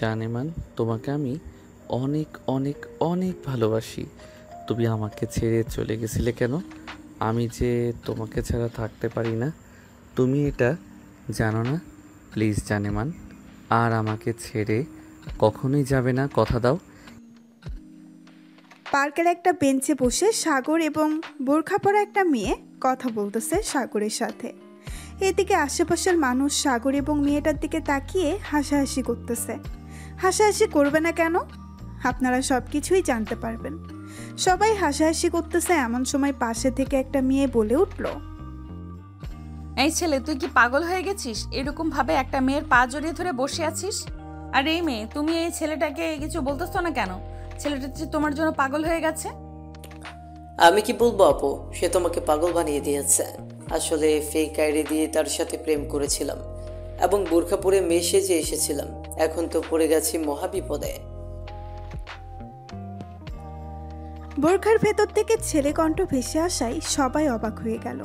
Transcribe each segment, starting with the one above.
জানেমান, তোমাকে আমি অনেক অনেক অনেক ভালোবাসি। তুমি আমাকে ছেড়ে চলে গেছিলে কেন? আমি যে তোমাকে ছাড়া থাকতে পারি না, তুমি এটা জানো না? প্লিজ জানেমান, আর আমাকে ছেড়ে কখনোই যাবে না, কথা দাও। পার্কের একটা বেঞ্চে বসে সাগর এবং বোরখা পরা একটা মেয়ে কথা বলতেছে সাগরের সাথে। এদিকে আশেপাশের মানুষ সাগর এবং মেয়েটার দিকে তাকিয়ে হাসাহাসি করতেছে। হাসাহাসি করবে না কেন? আপনারা সব কিছুই জানতে পারবেন। সবাই হাসাহাসি করতেছে, এমন সময় পাশে থেকে একটা মেয়ে বলে উঠল, এই ছেলে, তুই কি পাগল হয়ে গেছিস? এরকম ভাবে একটা মেয়ের পা জড়িয়ে ধরে বসে আছিস। আর এই মেয়ে, তুমি এই ছেলেটাকে কিছু বলতেছো না কেন? ছেলেটা যে তোমার জন্য পাগল হয়ে গেছে। আমি কি বলবো আপু, সে তোমাকে পাগল বানিয়ে দিয়েছে। আসলে ফেক আইডি দিয়ে তার সাথে প্রেম করেছিলাম এবং বোরখা পরে মেয়ে সেজে এসেছিলাম। এখন তো পড়ে গেছি মহাবিপদে। বোরখার ভেতর থেকে ছেলে কণ্ঠ ভেসে আসায় সবাই অবাক হয়ে গেল।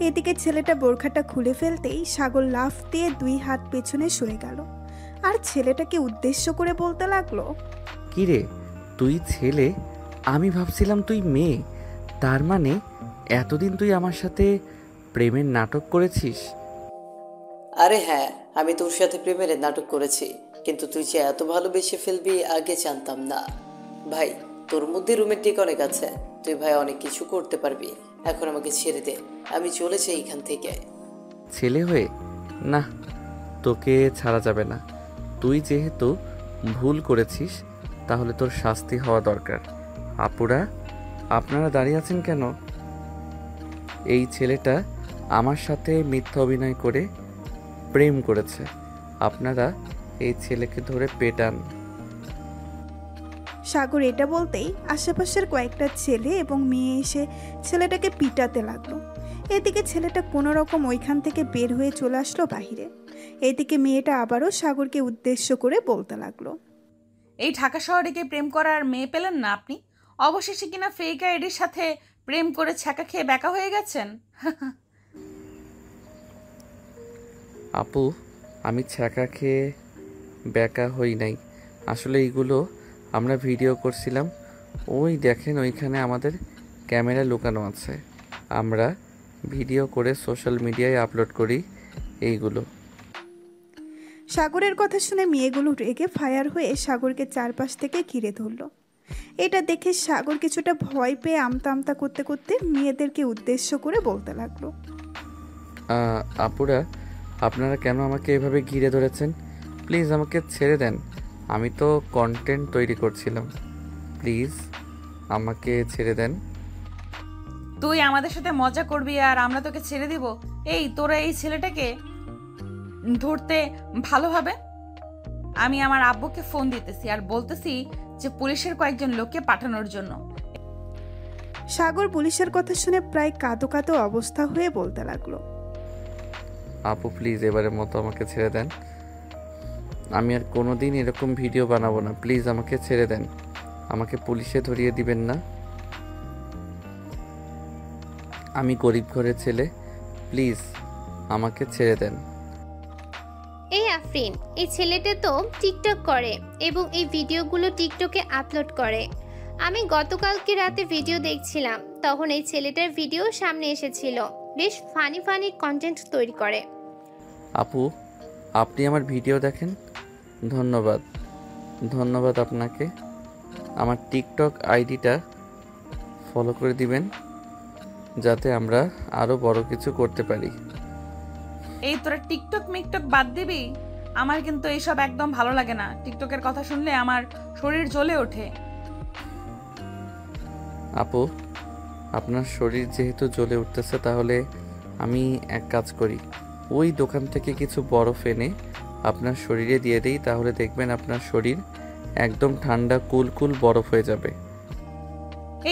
এদিকে ছেলেটা বোরখাটা খুলে ফেলতেই সাগর লাফ দিয়ে 2 হাত পেছনে সরে গেল, আর ছেলেটাকে উদ্দেশ্য করে বলতে লাগলো, কিরে, তুই ছেলে? আমি ভাবছিলাম তুই মেয়ে। তার মানে এতদিন তুই আমার সাথে প্রেমের নাটক করেছিস? আরে হ্যাঁ, আমি তোর সাথে প্রেমের নাটক করেছি, কিন্তু তুই যে এত ভালোবেসে ফেলবি আগে জানতাম না। ভাই, তোর মধ্যে রোমান্টিক অনেক আছে, তুই ভাই অনেক কিছু করতে পারবি। এখন আমাকে ছেড়ে দে, আমি চলে যাই এখান থেকে। ছেলে হয়ে না, তোকে ছাড়া যাবে না। তুই যেহেতু ভুল করেছিস, তাহলে তোর শাস্তি হওয়া দরকার। আপুরা, আপনারা দাঁড়িয়ে আছেন কেন? এই ছেলেটা আমার সাথে মিথ্যা অভিনয় করে প্রেম করেছে। আপনারা এই ছেলেকে ধরে পেটান। সাগর এটা বলতেই আশেপাশের কয়েকটা ছেলে এবং মেয়ে এসে ছেলেটাকে পিটাতে লাগলো। এদিকে ছেলেটা কোনো রকম ওইখান থেকে বের হয়ে চলে আসলো বাহিরে। এদিকে মেয়েটা আবারও সাগরকে উদ্দেশ্য করে বলতে লাগলো, এই ঢাকা শহরে কি প্রেম করার মেয়ে পেলেন না আপনি? অবশেষে কিনা ফেক আইডির সাথে প্রেম করে ছ্যাঁকা খেয়ে ব্যাকা হয়ে গেছেন। আপু, আমি ছ্যাঁকা খেয়ে ব্যাকা হই নাই। আসলে এইগুলো আমরা ভিডিও করছিলাম। ওই দেখেন, ওইখানে আমাদের ক্যামেরা লুকানো আছে। আমরা ভিডিও করে সোশ্যাল মিডিয়ায় আপলোড করি এইগুলো। সাগরের কথা শুনে মেয়েগুলো রেগে ফায়ার হয়ে সাগরকে চারপাশ থেকে ঘিরে ধরলো। এটা দেখে সাগর কিছুটা ভয় পেয়ে আমতা আমতা করতে করতে মেয়েদেরকে উদ্দেশ্য করে বলতে লাগলো, আপুরা, আপনারা কেন আমাকে এভাবে ঘিরে ধরেছেন? প্লিজ আমাকে ছেড়ে দেন। আমি তো কন্টেন্ট তৈরি করছিলাম। প্লিজ আমাকে ছেড়ে দেন। তুই আমাদের সাথে মজা করবি আর আমরা তোকে ছেড়ে দিব? এই, তোরা এই ছেলেটাকে ধরতে ভালোভাবে। আমি আমার আব্বুকে ফোন দিতেছি আর বলতেছি যে পুলিশের কয়েকজন লোককে পাঠানোর জন্য। সাগর পুলিশের কথা শুনে প্রায় কাঁদো কাঁদো অবস্থা হয়ে বলতে লাগলো, আপু প্লিজ এবারের মতো আমাকে ছেড়ে দেন। আমি আর কোনোদিন এরকম ভিডিও বানাবো না। প্লিজ আমাকে ছেড়ে দেন। আমাকে পুলিশে ধরিয়ে দিবেন না। আমি গরিব ঘরের ছেলে, প্লিজ আমাকে ছেড়ে দেন। এই আফরিন, এই ছেলেটা তো টিকটক করে এবং এই ভিডিওগুলো টিকটকে আপলোড করে। আমি গতকালকে রাতে ভিডিও দেখছিলাম, তখন এই ছেলেটার ভিডিও সামনে এসেছিল। বেশ ফানি ফানি কন্টেন্ট তৈরি করে। আপু, আপনি আমার ভিডিও দেখেন? ধন্যবাদ, ধন্যবাদ আপনাকে। আমার টিকটক আইডিটা ফলো করে দিবেন, যাতে আমরা আরও বড় কিছু করতে পারি। এই, তোরা টিকটক মিকটক বাদ দিবি? আমার কিন্তু এইসব একদম ভালো লাগে না। টিকটকের কথা শুনলে আমার শরীর জ্বলে ওঠে। আপু, আপনার শরীর যেহেতু জ্বলে উঠতেছে, তাহলে আমি এক কাজ করি, ওই দোকান থেকে কিছু বরফ এনে আপনার শরীরে দিয়ে দিই। তাহলে দেখবেন আপনার শরীর একদম ঠান্ডা কুল কুল বরফ হয়ে যাবে।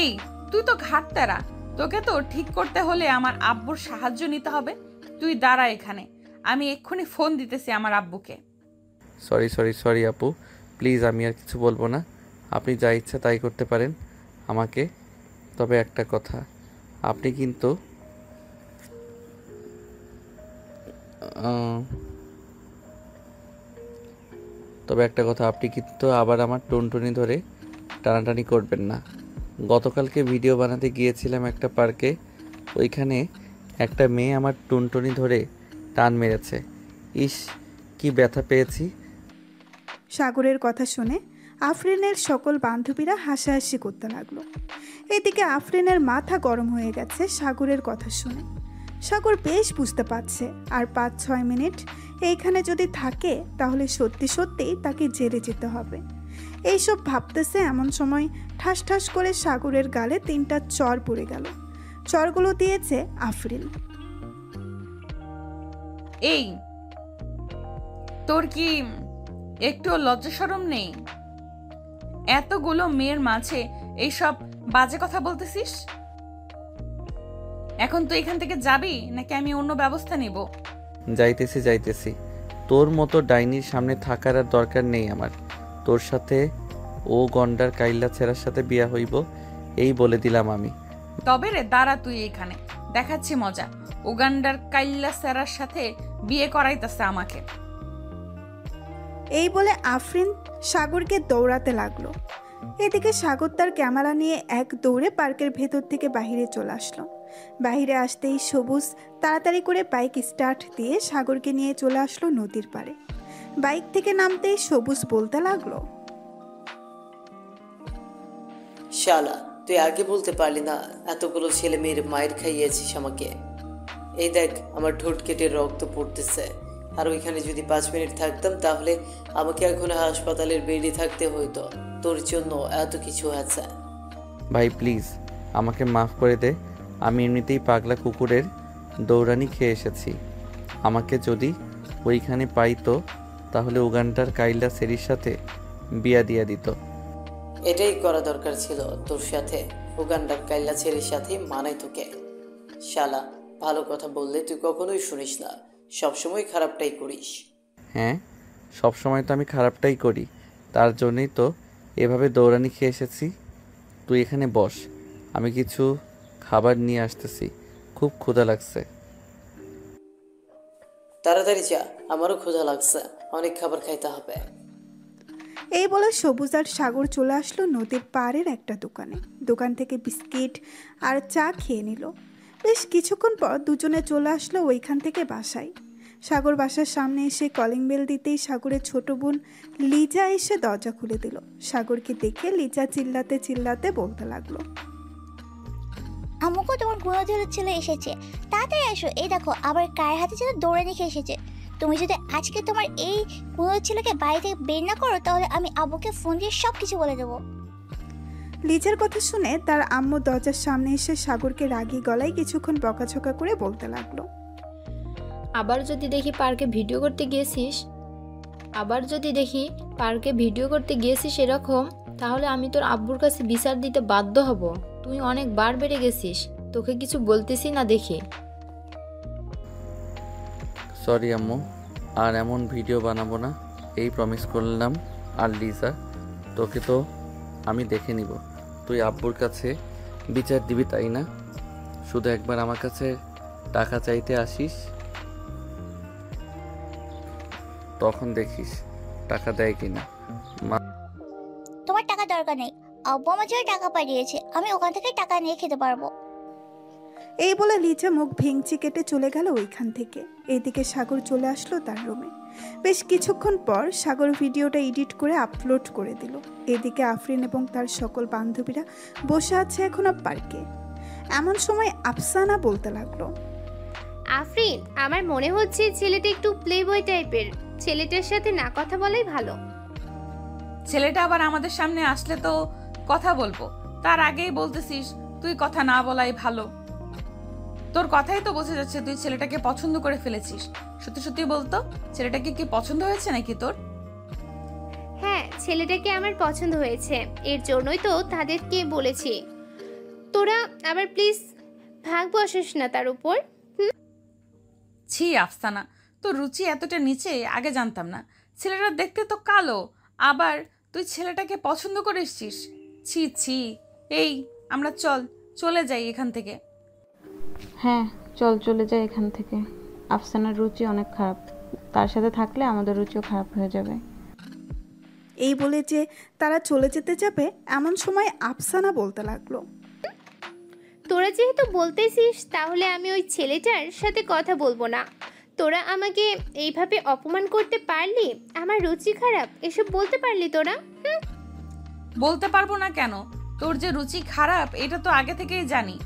এই, তুই তো ঘাটতারা। তোকে তো ঠিক করতে হলে আমার আব্বুর সাহায্য নিতে হবে। তুই দাঁড়া এখানে, আমি এক্ষুনি ফোন দিতেছি আমার আব্বুকে। সরি সরি সরি আপু, প্লিজ আমি আর কিছু বলবো না। আপনি যা ইচ্ছা তাই করতে পারেন আমাকে। তবে একটা কথা, আপনি কিন্তু আপনি কিন্তু আবার আমার টুনটুনি ধরে টানাটানি করবেন না। গতকালকে ভিডিও বানাতে গিয়েছিলাম একটা পার্কে, ওইখানে একটা মেয়ে আমার টুনটুনি ধরে টান মেরেছে। ইস, কি ব্যথা পেয়েছি। সাগরের কথা শুনে আফরিনের সকল বান্ধবীরা হাসাহাসি করতে লাগলো। এদিকে আফরিনের মাথা গরম হয়ে গেছে সাগরের কথা শুনে। সাগর বেশ বুঝতে পারছে আর 5-6 মিনিট এইখানে যদি থাকে তাহলে সত্যি সত্যিই তাকে জেলে যেতে হবে। এইসব ভাবতেছে এমন সময় ঠাস ঠাস করে সাগরের গালে 3টা চর পড়ে গেল। চরগুলো দিয়েছে আফরিন। এই, তোর কি একটু লজ্জা শরম নেই? এতগুলো মেয়ের মাঝে এইসব বাজে কথা বলতেছিস? এখন তুই এখান থেকে যাবি নাকি আমি অন্য ব্যবস্থা নিব? যাইতেছি। তোর মতো ডাইনির সামনে থাকার আর দরকার নেই আমার। তোর সাথে ও গন্ডার কাইল্লা ছেঁড়ার সাথে বিয়া হইব, এই বলে দিলাম আমি। তবে রে দাঁড়া, তুই এখানে দেখাচ্ছি মজা। উগান্ডার কাইল্লা সেরার সাথে বিয়ে করাইতেছে আমাকে। এই বলে আফরিন সাগরকে দৌড়াতে লাগলো। এদিকে সাগর তার ক্যামেরা নিয়ে এক দৌড়ে পার্কের ভেতর থেকে বাহিরে চলে আসলো। বাহিরে আসতেই সবুজ তাড়াতাড়ি করে বাইক স্টার্ট দিয়ে সাগরকে নিয়ে চলে আসলো নদীর পাড়ে। বাইক থেকে নামতেই সবুজ বলতে লাগলো, শালা, তুই আগে বলতে পারলি না? এতগুলো ছেলে মেয়ের মায়ের খাইয়েছিস আমাকে। এই দেখ, আমার ঠোঁট কেটে রক্ত পড়তেছে। আর ওইখানে যদি 5 মিনিট থাকতাম তাহলে আমাকে এখন হাসপাতালের বেডে থাকতে হইতো। তোর জন্য এত কিছু আছে। ভাই প্লিজ আমাকে মাফ করে দে। আমি এমনিতেই পাগলা কুকুরের দৌড়ানি খেয়ে এসেছি। আমাকে যদি ওইখানে পাইতো তাহলে উগান্ডার কাইল্লা সেরির সাথে বিয়া দিয়া দিত। এটাই করা দরকার ছিল তোর সাথে। উগান্ডার কাইল্লা ছেলের সাথে মানাই তোকে। শালা, ভালো কথা বললে তুই কখনোই শুনিস না, সবসময় খারাপটাই করিস। হ্যাঁ, সবসময় তো আমি খারাপটাই করি, তার জন্যই তো এভাবে দৌড়ানি খেয়ে এসেছি। তুই এখানে বস, আমি কিছু খাবার নিয়ে আসতেছি, খুব ক্ষুধা লাগছে। তাড়াতাড়ি যা, আমারও ক্ষুধা লাগছে, অনেক খাবার খাইতে হবে। এই বলে সবুজ আর সাগর চলে আসলো নদীর পাড়ের একটা দোকানে। দোকান থেকে বিস্কিট আর চা খেয়ে নিল। বেশ কিছুক্ষণ পর দুজনে চলে আসলো ওইখান থেকে বাসায়। সাগর বাসার সামনে এসে কলিং বেল দিতেই সাগরের ছোট বোন লিজা এসে দরজা খুলে দিল। সাগরকে দেখে লিজা চিল্লাতে চিল্লাতে বলতে লাগলো, আম্মুকে তোমার গুণধরের ছেলে এসেছে, তাড়াতাড়ি আসো। এই দেখো আবার কায়ের হাতে ছেলে দৌড়ে নিয়ে এসেছে। তুমি যদি আজকে তোমার এই গুণধর ছেলেকে বাড়ি থেকে বের না করো তাহলে আমি আব্বুকে ফোন দিয়ে সব কিছু বলে দেবো। লিজার কথা শুনে তার আম্মু দরজার সামনে এসে সাগরকে রাগী গলায় কিছুক্ষণ বকাঝকা করে বলতে লাগলো, আবার যদি দেখি পার্কে ভিডিও করতে গিয়েছিস এরকম, তাহলে আমি তোর আব্বুর কাছে বিচার দিতে বাধ্য হব। তুই অনেক বার বেড়ে গেছিস, তোকে কিছু বলতেছি না দেখে। সরি আম্মু, আর এমন ভিডিও বানাবো না, এই প্রমিস করলাম। আর লিজা, তোকে তো আমি দেখে নিব। তুই আব্বুর কাছে বিচার দিবি তাই না? শুধু একবার আমার কাছে টাকা চাইতে আসিস, তখন দেখিস টাকা দেয় কিনা। তোমার টাকা দরকার নেই, আব্বু আমার জন্য টাকা পাঠিয়েছে, আমি ওখান থেকে টাকা নিয়ে খেতে পারবো। এই বলে লিজা মুখ ভেঙচি কেটে চলে গেল ওইখান থেকে। এদিকে সাগর চলে আসলো তার রুমে। বেশ কিছুক্ষণ পর সাগর ভিডিওটা এডিট করে আপলোড করে দিল। এদিকে আফরিন এবং তার সকল বান্ধবীরা বসে আছে এখনো পার্কে। এমন সময় আফসানা বলতে লাগলো, আফরিন, আমার মনে হচ্ছে ছেলেটা একটু প্লে বয় টাইপের। ছেলেটার সাথে না কথা বলাই ভালো। ছেলেটা আবার আমাদের সামনে আসলে তো কথা বলবো, তার আগেই বলতেছিস তুই কথা না বলাই ভালো। তোর কথাই তো বোঝা যাচ্ছে তুই ছেলেটাকে পছন্দ করে ফেলেছিস। সত্যি সত্যি বলতো, ছেলেটাকে কি পছন্দ হয়েছে নাকি তোর? হ্যাঁ, ছেলেটাকে আমার পছন্দ হয়েছে, এর জন্যই তো তাদেরকে বলেছি। তোরা আবার প্লিজ ভাগ বসাস না তার উপর। ছি আফসানা, তোর রুচি এতটা নিচে আগে জানতাম না। ছেলেটা দেখতে তো কালো, আবার তুই ছেলেটাকে পছন্দ করে এসছিস। ছি ছি। এই আমরা চলে যাই এখান থেকে। হ্যাঁ চল চলে যাই এখান থেকে। আফসানার রুচি অনেক খারাপ, তার সাথে থাকলে আমাদের রুচিও খারাপ হয়ে যাবে। এই বলে যে তারা চলে যেতে যাবে এমন সময় আফসানা বলতে লাগলো, তোরা যেহেতু বলতেছিস তাহলে আমি ওই ছেলেটার সাথে কথা বলবো না। তোরা আমাকে এইভাবে অপমান করতে পারলি, আমার রুচি খারাপ এসব বলতে পারলি তোরা? বলতে পারবো না কেন? তোর যে রুচি খারাপ এটা তো আগে থেকেই জানি।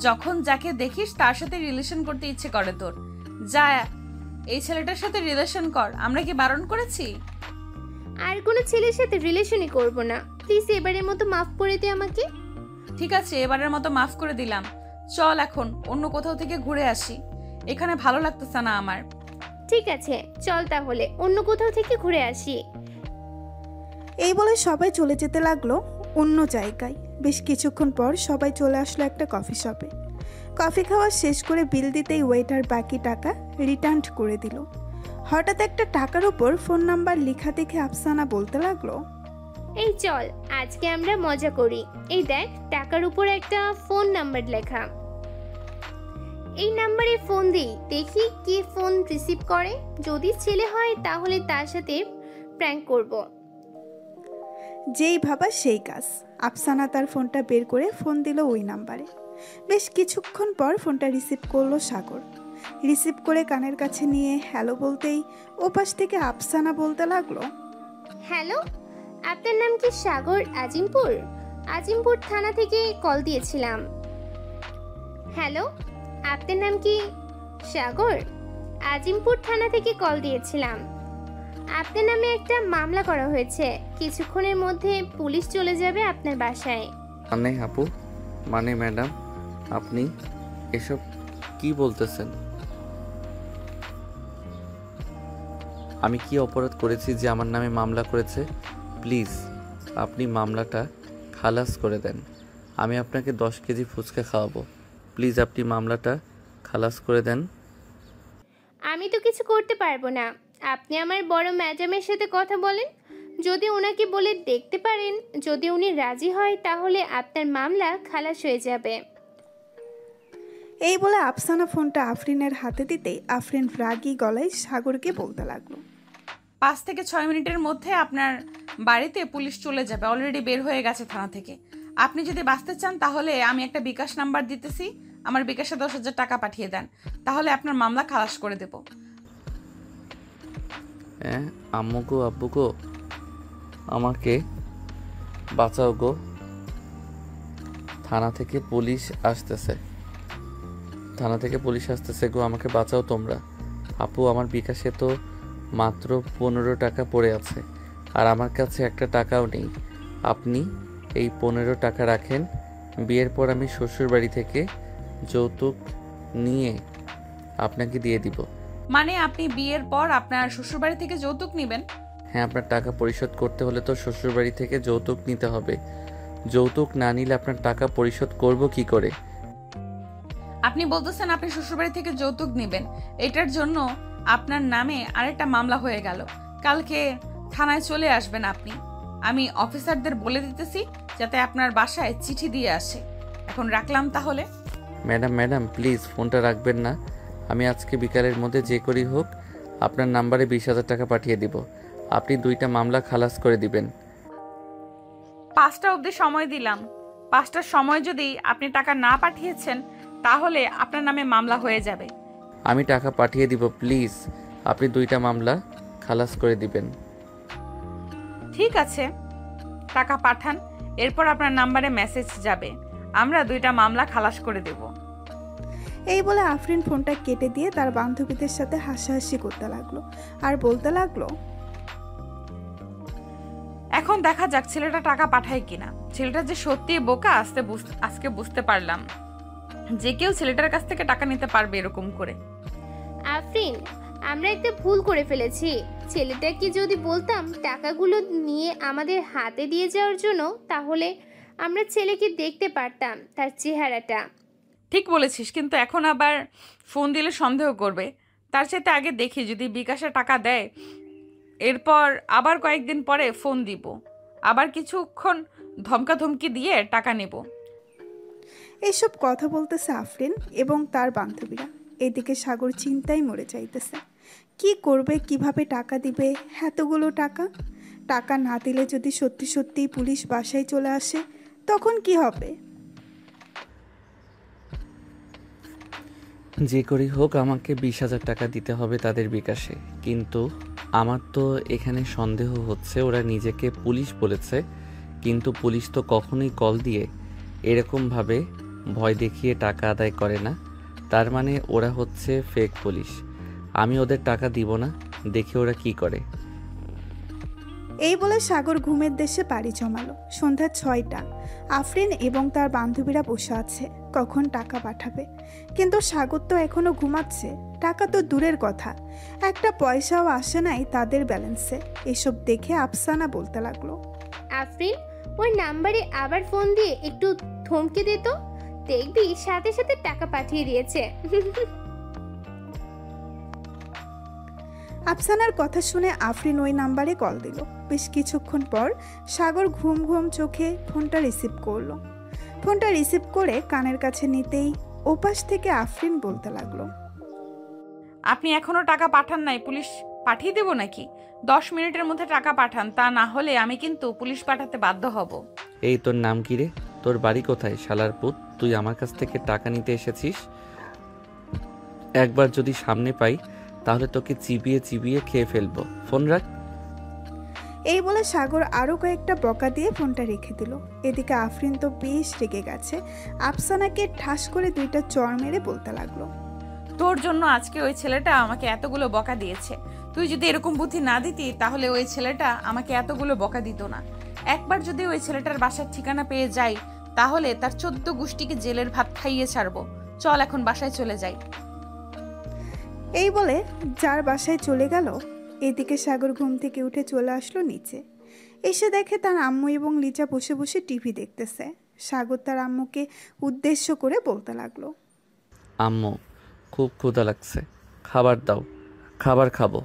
যখন যাকে দেখিস তার সাথে রিলেশন করতে ইচ্ছে করে তোর। যা এই ছেলেটার সাথে রিলেশন কর, আমরা কি বারণ করেছি? আর কোনো ছেলের সাথে রিলেশনই করব না, প্লিজ এবারের মতো মাফ করে দে আমাকে। ঠিক আছে, এবারের মতো মাফ করে দিলাম। চল এখন অন্য কোথাও থেকে ঘুরে আসি, এখানে ভালো লাগতেছে না আমার। ঠিক আছে চল তাহলে অন্য কোথাও থেকে ঘুরে আসি। এই বলে সবাই চলে যেতে লাগলো অন্য জায়গায়। বেশ কিছুক্ষণ পর সবাই চলে আসলো একটা কফি শপে। কফি খাওয়া শেষ করে বিল দিতেই ওয়েটার বাকি টাকা রিটার্ন করে দিল। হঠাৎ একটা টাকার উপর ফোন নাম্বার লেখা দেখে আফসানা বলতে লাগলো, এই চল আজকে আমরা মজা করি। এই দেখ টাকার উপর একটা ফোন নাম্বার লেখা, এই নাম্বারে ফোন দিই, দেখি কি ফোন রিসিভ করে। যদি ছেলে হয় তাহলে তার সাথে প্র্যাঙ্ক করব। যেই ভাবা সেই কাজ। আফসানা তার ফোনটা বের করে ফোন দিল ওই নাম্বারে। বেশ কিছুক্ষণ পর ফোনটা রিসিভ করলো সাগর। রিসিভ করে কানের কাছে নিয়ে হ্যালো বলতেই ওপাশ থেকে আফসানা বলতে লাগলো, হ্যালো, আপনার নাম কি সাগর? আজিমপুর থানা থেকে কল দিয়েছিলাম। হ্যালো, আপনার নাম কি সাগর? আজিমপুর থানা থেকে কল দিয়েছিলাম। আপনার নামে একটা মামলা করা হয়েছে, কিছুক্ষণের মধ্যে পুলিশ চলে যাবে আপনার বাসায়। মানে আপু, মানে ম্যাডাম, আপনি এসব কি বলতেছেন? আমি কি অপরাধ করেছি যে আমার নামে মামলা করেছে? প্লিজ আপনি মামলাটা খালাস করে দেন। আমি আপনাকে 10 কেজি ফুচকা খাওয়াবো। প্লিজ আপনি মামলাটা খালাস করে দেন। আমি তো কিছু করতে পারবো না, আপনি আমার বড় ম্যাডামের সাথে কথা বলেন। যদি ওনাকে বলে দেখতে পারেন, যদি উনি রাজি হয় তাহলে আপনার মামলা খালাস হয়ে যাবে। এই বলে আফসানা ফোনটা আফরিনের হাতে দিতেই আফরিন রাগী গলায় সাগরকে বলতে লাগলো, 5 থেকে 6 মিনিটের মধ্যে আপনার বাড়িতে পুলিশ চলে যাবে, অলরেডি বের হয়ে গেছে থানা থেকে। আপনি যদি বাঁচতে চান তাহলে আমি একটা বিকাশ নাম্বার দিতেছি, আমার বিকাশে 10,000 টাকা পাঠিয়ে দেন, তাহলে আপনার মামলা খালাস করে দেব। হ্যাঁ আম্মু গো, আব্বু গো, আমাকে বাঁচাও গো, থানা থেকে পুলিশ আসতেছে গো, আমাকে বাঁচাও তোমরা। আপু আমার বিকাশে তো মাত্র 15 টাকা পড়ে আছে, আর আমার কাছে একটা টাকাও নেই। আপনি এই 15 টাকা রাখেন, বিয়ের পর আমি শ্বশুর বাড়ি থেকে যৌতুক নিয়ে আপনাকে দিয়ে দিব। মানে আপনি বিয়ের পর আপনার শ্বশুরবাড়ি থেকে যৌতুক নেবেন? হ্যাঁ, আপনার টাকা পরিশোধ করতে হলে তো শ্বশুরবাড়ি থেকে যৌতুক নিতে হবে। যৌতুক না নিলে আপনার টাকা পরিশোধ করব কি করে? আপনি বলতেছেন আপনি শ্বশুরবাড়ি থেকে যৌতুক নেবেন, এটার জন্য আপনার নামে আরেকটা মামলা হয়ে গেল। কালকে থানায় চলে আসবেন আপনি। আমি অফিসারদের বলে দিতেছি যাতে আপনার বাসায় চিঠি দিয়ে আসে। এখন রাখলাম তাহলে। ম্যাডাম প্লিজ ফোনটা রাখবেন না। আমি আজকে বিকালের মধ্যে যে করি হোক আপনার নাম্বারে 20,000 টাকা পাঠিয়ে দিব। আপনি 2টা মামলা খালাস করে দিবেন। 5টা অবধি সময় দিলাম, 5টার সময় যদি আপনি টাকা না পাঠিয়েছেন তাহলে আপনার নামে মামলা হয়ে যাবে। আমি টাকা পাঠিয়ে দিব, প্লিজ আপনি 2টা মামলা খালাস করে দিবেন। ঠিক আছে, টাকা পাঠান, এরপর আপনার নাম্বারে মেসেজ যাবে, আমরা 2টা মামলা খালাস করে দেব। এই বলে আফরিন ফোনটা কেটে দিয়ে তার বান্ধবীদের সাথে হাসাহাসি করতে লাগলো আর বলতে লাগলো, এখন দেখা যাক ছেলেটা টাকা পাঠায় কিনা। ছেলেটা যে সত্যি বোকা আজকে বুঝতে পারলাম, যে কেউ ছেলেটার কাছ থেকে টাকা নিতে পারবে এরকম করে। আফরিন, আমরা একটা ভুল করে ফেলেছি। ছেলেটাকে যদি বলতাম টাকাগুলো নিয়ে আমাদের হাতে দিয়ে যাওয়ার জন্য, তাহলে আমরা ছেলেকে দেখতে পারতাম, তার চেহারাটা। ঠিক বলেছিস, কিন্তু এখন আবার ফোন দিলে সন্দেহ করবে, তার সাথে আগে দেখি যদি বিকাশে টাকা দেয়, এরপর আবার কয়েকদিন পরে ফোন দিব, আবার কিছুক্ষণ ধমকাধমকি দিয়ে টাকা নেব। এইসব কথা বলতেছে আফরিন এবং তার বান্ধবীরা। এদিকে সাগর চিন্তায় মরে যাইতেছে। কি করবে, কিভাবে টাকা দিবে এতগুলো টাকা? টাকা না দিলে যদি সত্যি সত্যিই পুলিশ বাসায় চলে আসে তখন কি হবে? যে করেই হোক আমাকে 20,000 টাকা দিতে হবে তাদের বিকাশে। কিন্তু আমার তো এখানে সন্দেহ হচ্ছে ওরা নিজেকে পুলিশ বলেছে, কিন্তু পুলিশ তো কখনোই কল দিয়ে এরকমভাবে ভয় দেখিয়ে টাকা আদায় করে না। তার মানে ওরা হচ্ছে ফেক পুলিশ। আমি ওদের টাকা দিব না, দেখি ওরা কি করে। এই বলে সাগর ঘুমের দেশে পাড়ি জমালো। সন্ধ্যা 6টা। আফরিন এবং তার বান্ধবীরা বসে আছে কখন টাকা পাঠাবে, কিন্তু সাগর তো এখনো ঘুমাচ্ছে। টাকা তো দূরের কথা, একটা পয়সাও আসে নাই তাদের ব্যালেন্সে। এসব দেখে আফসানা বলতে লাগলো, আফরিন, ওই নাম্বারে আবার ফোন দিয়ে একটু ধমকে দে তো, দেখবি সাথে সাথে টাকা পাঠিয়ে দিয়েছে। আফসানার কথা শুনে আফরিন ওই নাম্বারে কল দিল। বেশ কিছুক্ষণ পর সাগর ঘুম ঘুম চোখে ফোনটা রিসিভ করলো। ফোনটা রিসিভ করে কানের কাছে নিতেই ওপাশ থেকে আফরিন বলতে লাগলো, আপনি এখনো টাকা পাঠান নাই, পুলিশ পাঠিয়ে দেব নাকি? 10 মিনিটের মধ্যে টাকা পাঠান, তা না হলে আমি কিন্তু পুলিশ পাঠাতে বাধ্য হব। এই তোর নাম কি রে? তোর বাড়ি কোথায় শালার পুত? তুই আমার কাছ থেকে টাকা নিতে এসেছিস? একবার যদি সামনে পাই তাহলে তোকে চিবিয়ে চিবিয়ে খেয়ে ফেলবো। ফোন রাখ। এই বলে সাগর আরও কয়েকটা বকা দিয়ে ফোনটা রেখে দিল। এদিকে আফরিন তো বেশ রেগে গেছে। আফসানাকে ঠাস করে 2টা চড় মেরে বলতে লাগলো, তোর জন্য আজকে ওই ছেলেটা আমাকে এতগুলো বকা দিয়েছে। তুই যদি এরকম বুদ্ধি না দিতি তাহলে ওই ছেলেটা আমাকে এতগুলো বকা দিত না। একবার যদি ওই ছেলেটার বাসার ঠিকানা পেয়ে যাই তাহলে তার 14 গোষ্ঠীকে জেলের ভাত খাইয়ে ছাড়বো। চল এখন বাসায় চলে যাই। এই বলে যার বাসায় চলে গেল। এদিকে সাগর ঘুম থেকে উঠে চলে আসলো নিচে। এসে দেখে তার আম্মু এবং লিজা বসে বসে টিভি দেখতেছে। সাগর তার আম্মুকে উদ্দেশ্য করে বলতে লাগলো, আম্মু, খুব ক্ষুধা লাগছে, খাবার দাও, খাবার খাবো।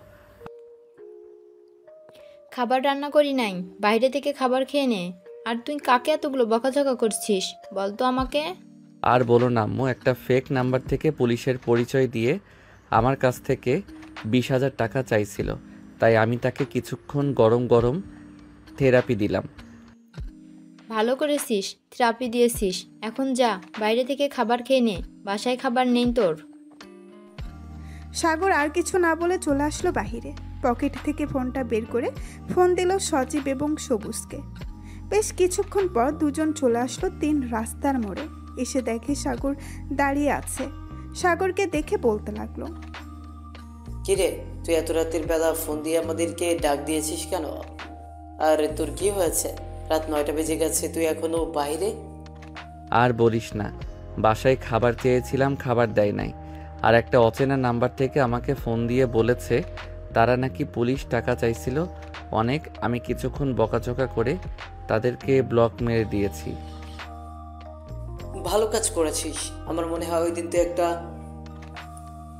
খাবার রান্না করি নাই, বাইরে থেকে খাবার খেয়ে নে। আর তুই কাকে এতগুলো বকাঝকা করছিস বল তো আমাকে? আর বলো না আম্মু, একটা ফেক নাম্বার থেকে পুলিশের পরিচয় দিয়ে আমার কাছ থেকে 20,000 টাকা চাইছিল, তাই আমি তাকে কিছুক্ষণ গরম গরম থেরাপি দিলাম। ভালো করেছিস, থেরাপি দিয়েছিস। এখন যা, বাইরে থেকে খাবার খেয়ে নে, বাসায় খাবার নেই তোর। সাগর আর কিছু না বলে চলে আসলো বাহিরে। পকেট থেকে ফোনটা বের করে ফোন দিল সজীব এবং সবুজকে। বেশ কিছুক্ষণ পর দুজন চলে আসলো 3 রাস্তার মোড়ে। এসে দেখে সাগর দাঁড়িয়ে আছে। সাগরকে দেখে বলতে লাগলো, কিরে, তুই এত রাতের বেলা ফোন দিয়ে আমাদেরকে ডাক দিয়েছিস কেন? আর তোর কি হয়েছে? রাত 9টা বেজে গেছে, তুই এখনো বাইরে? আর বলিস না, বাসায় খাবার চেয়েছিলাম, খাবার দেয় নাই। আর একটা অচেনা নাম্বার থেকে আমাকে ফোন দিয়ে বলেছে তারা নাকি পুলিশ টাকা চাইছিল অনেক। আমি কিছুক্ষণ বকাঝকা করে তাদেরকে ব্লক মেরে দিয়েছি। ভালো কাজ করেছিস। আমার মনে হয় ওই দিন তুই একটা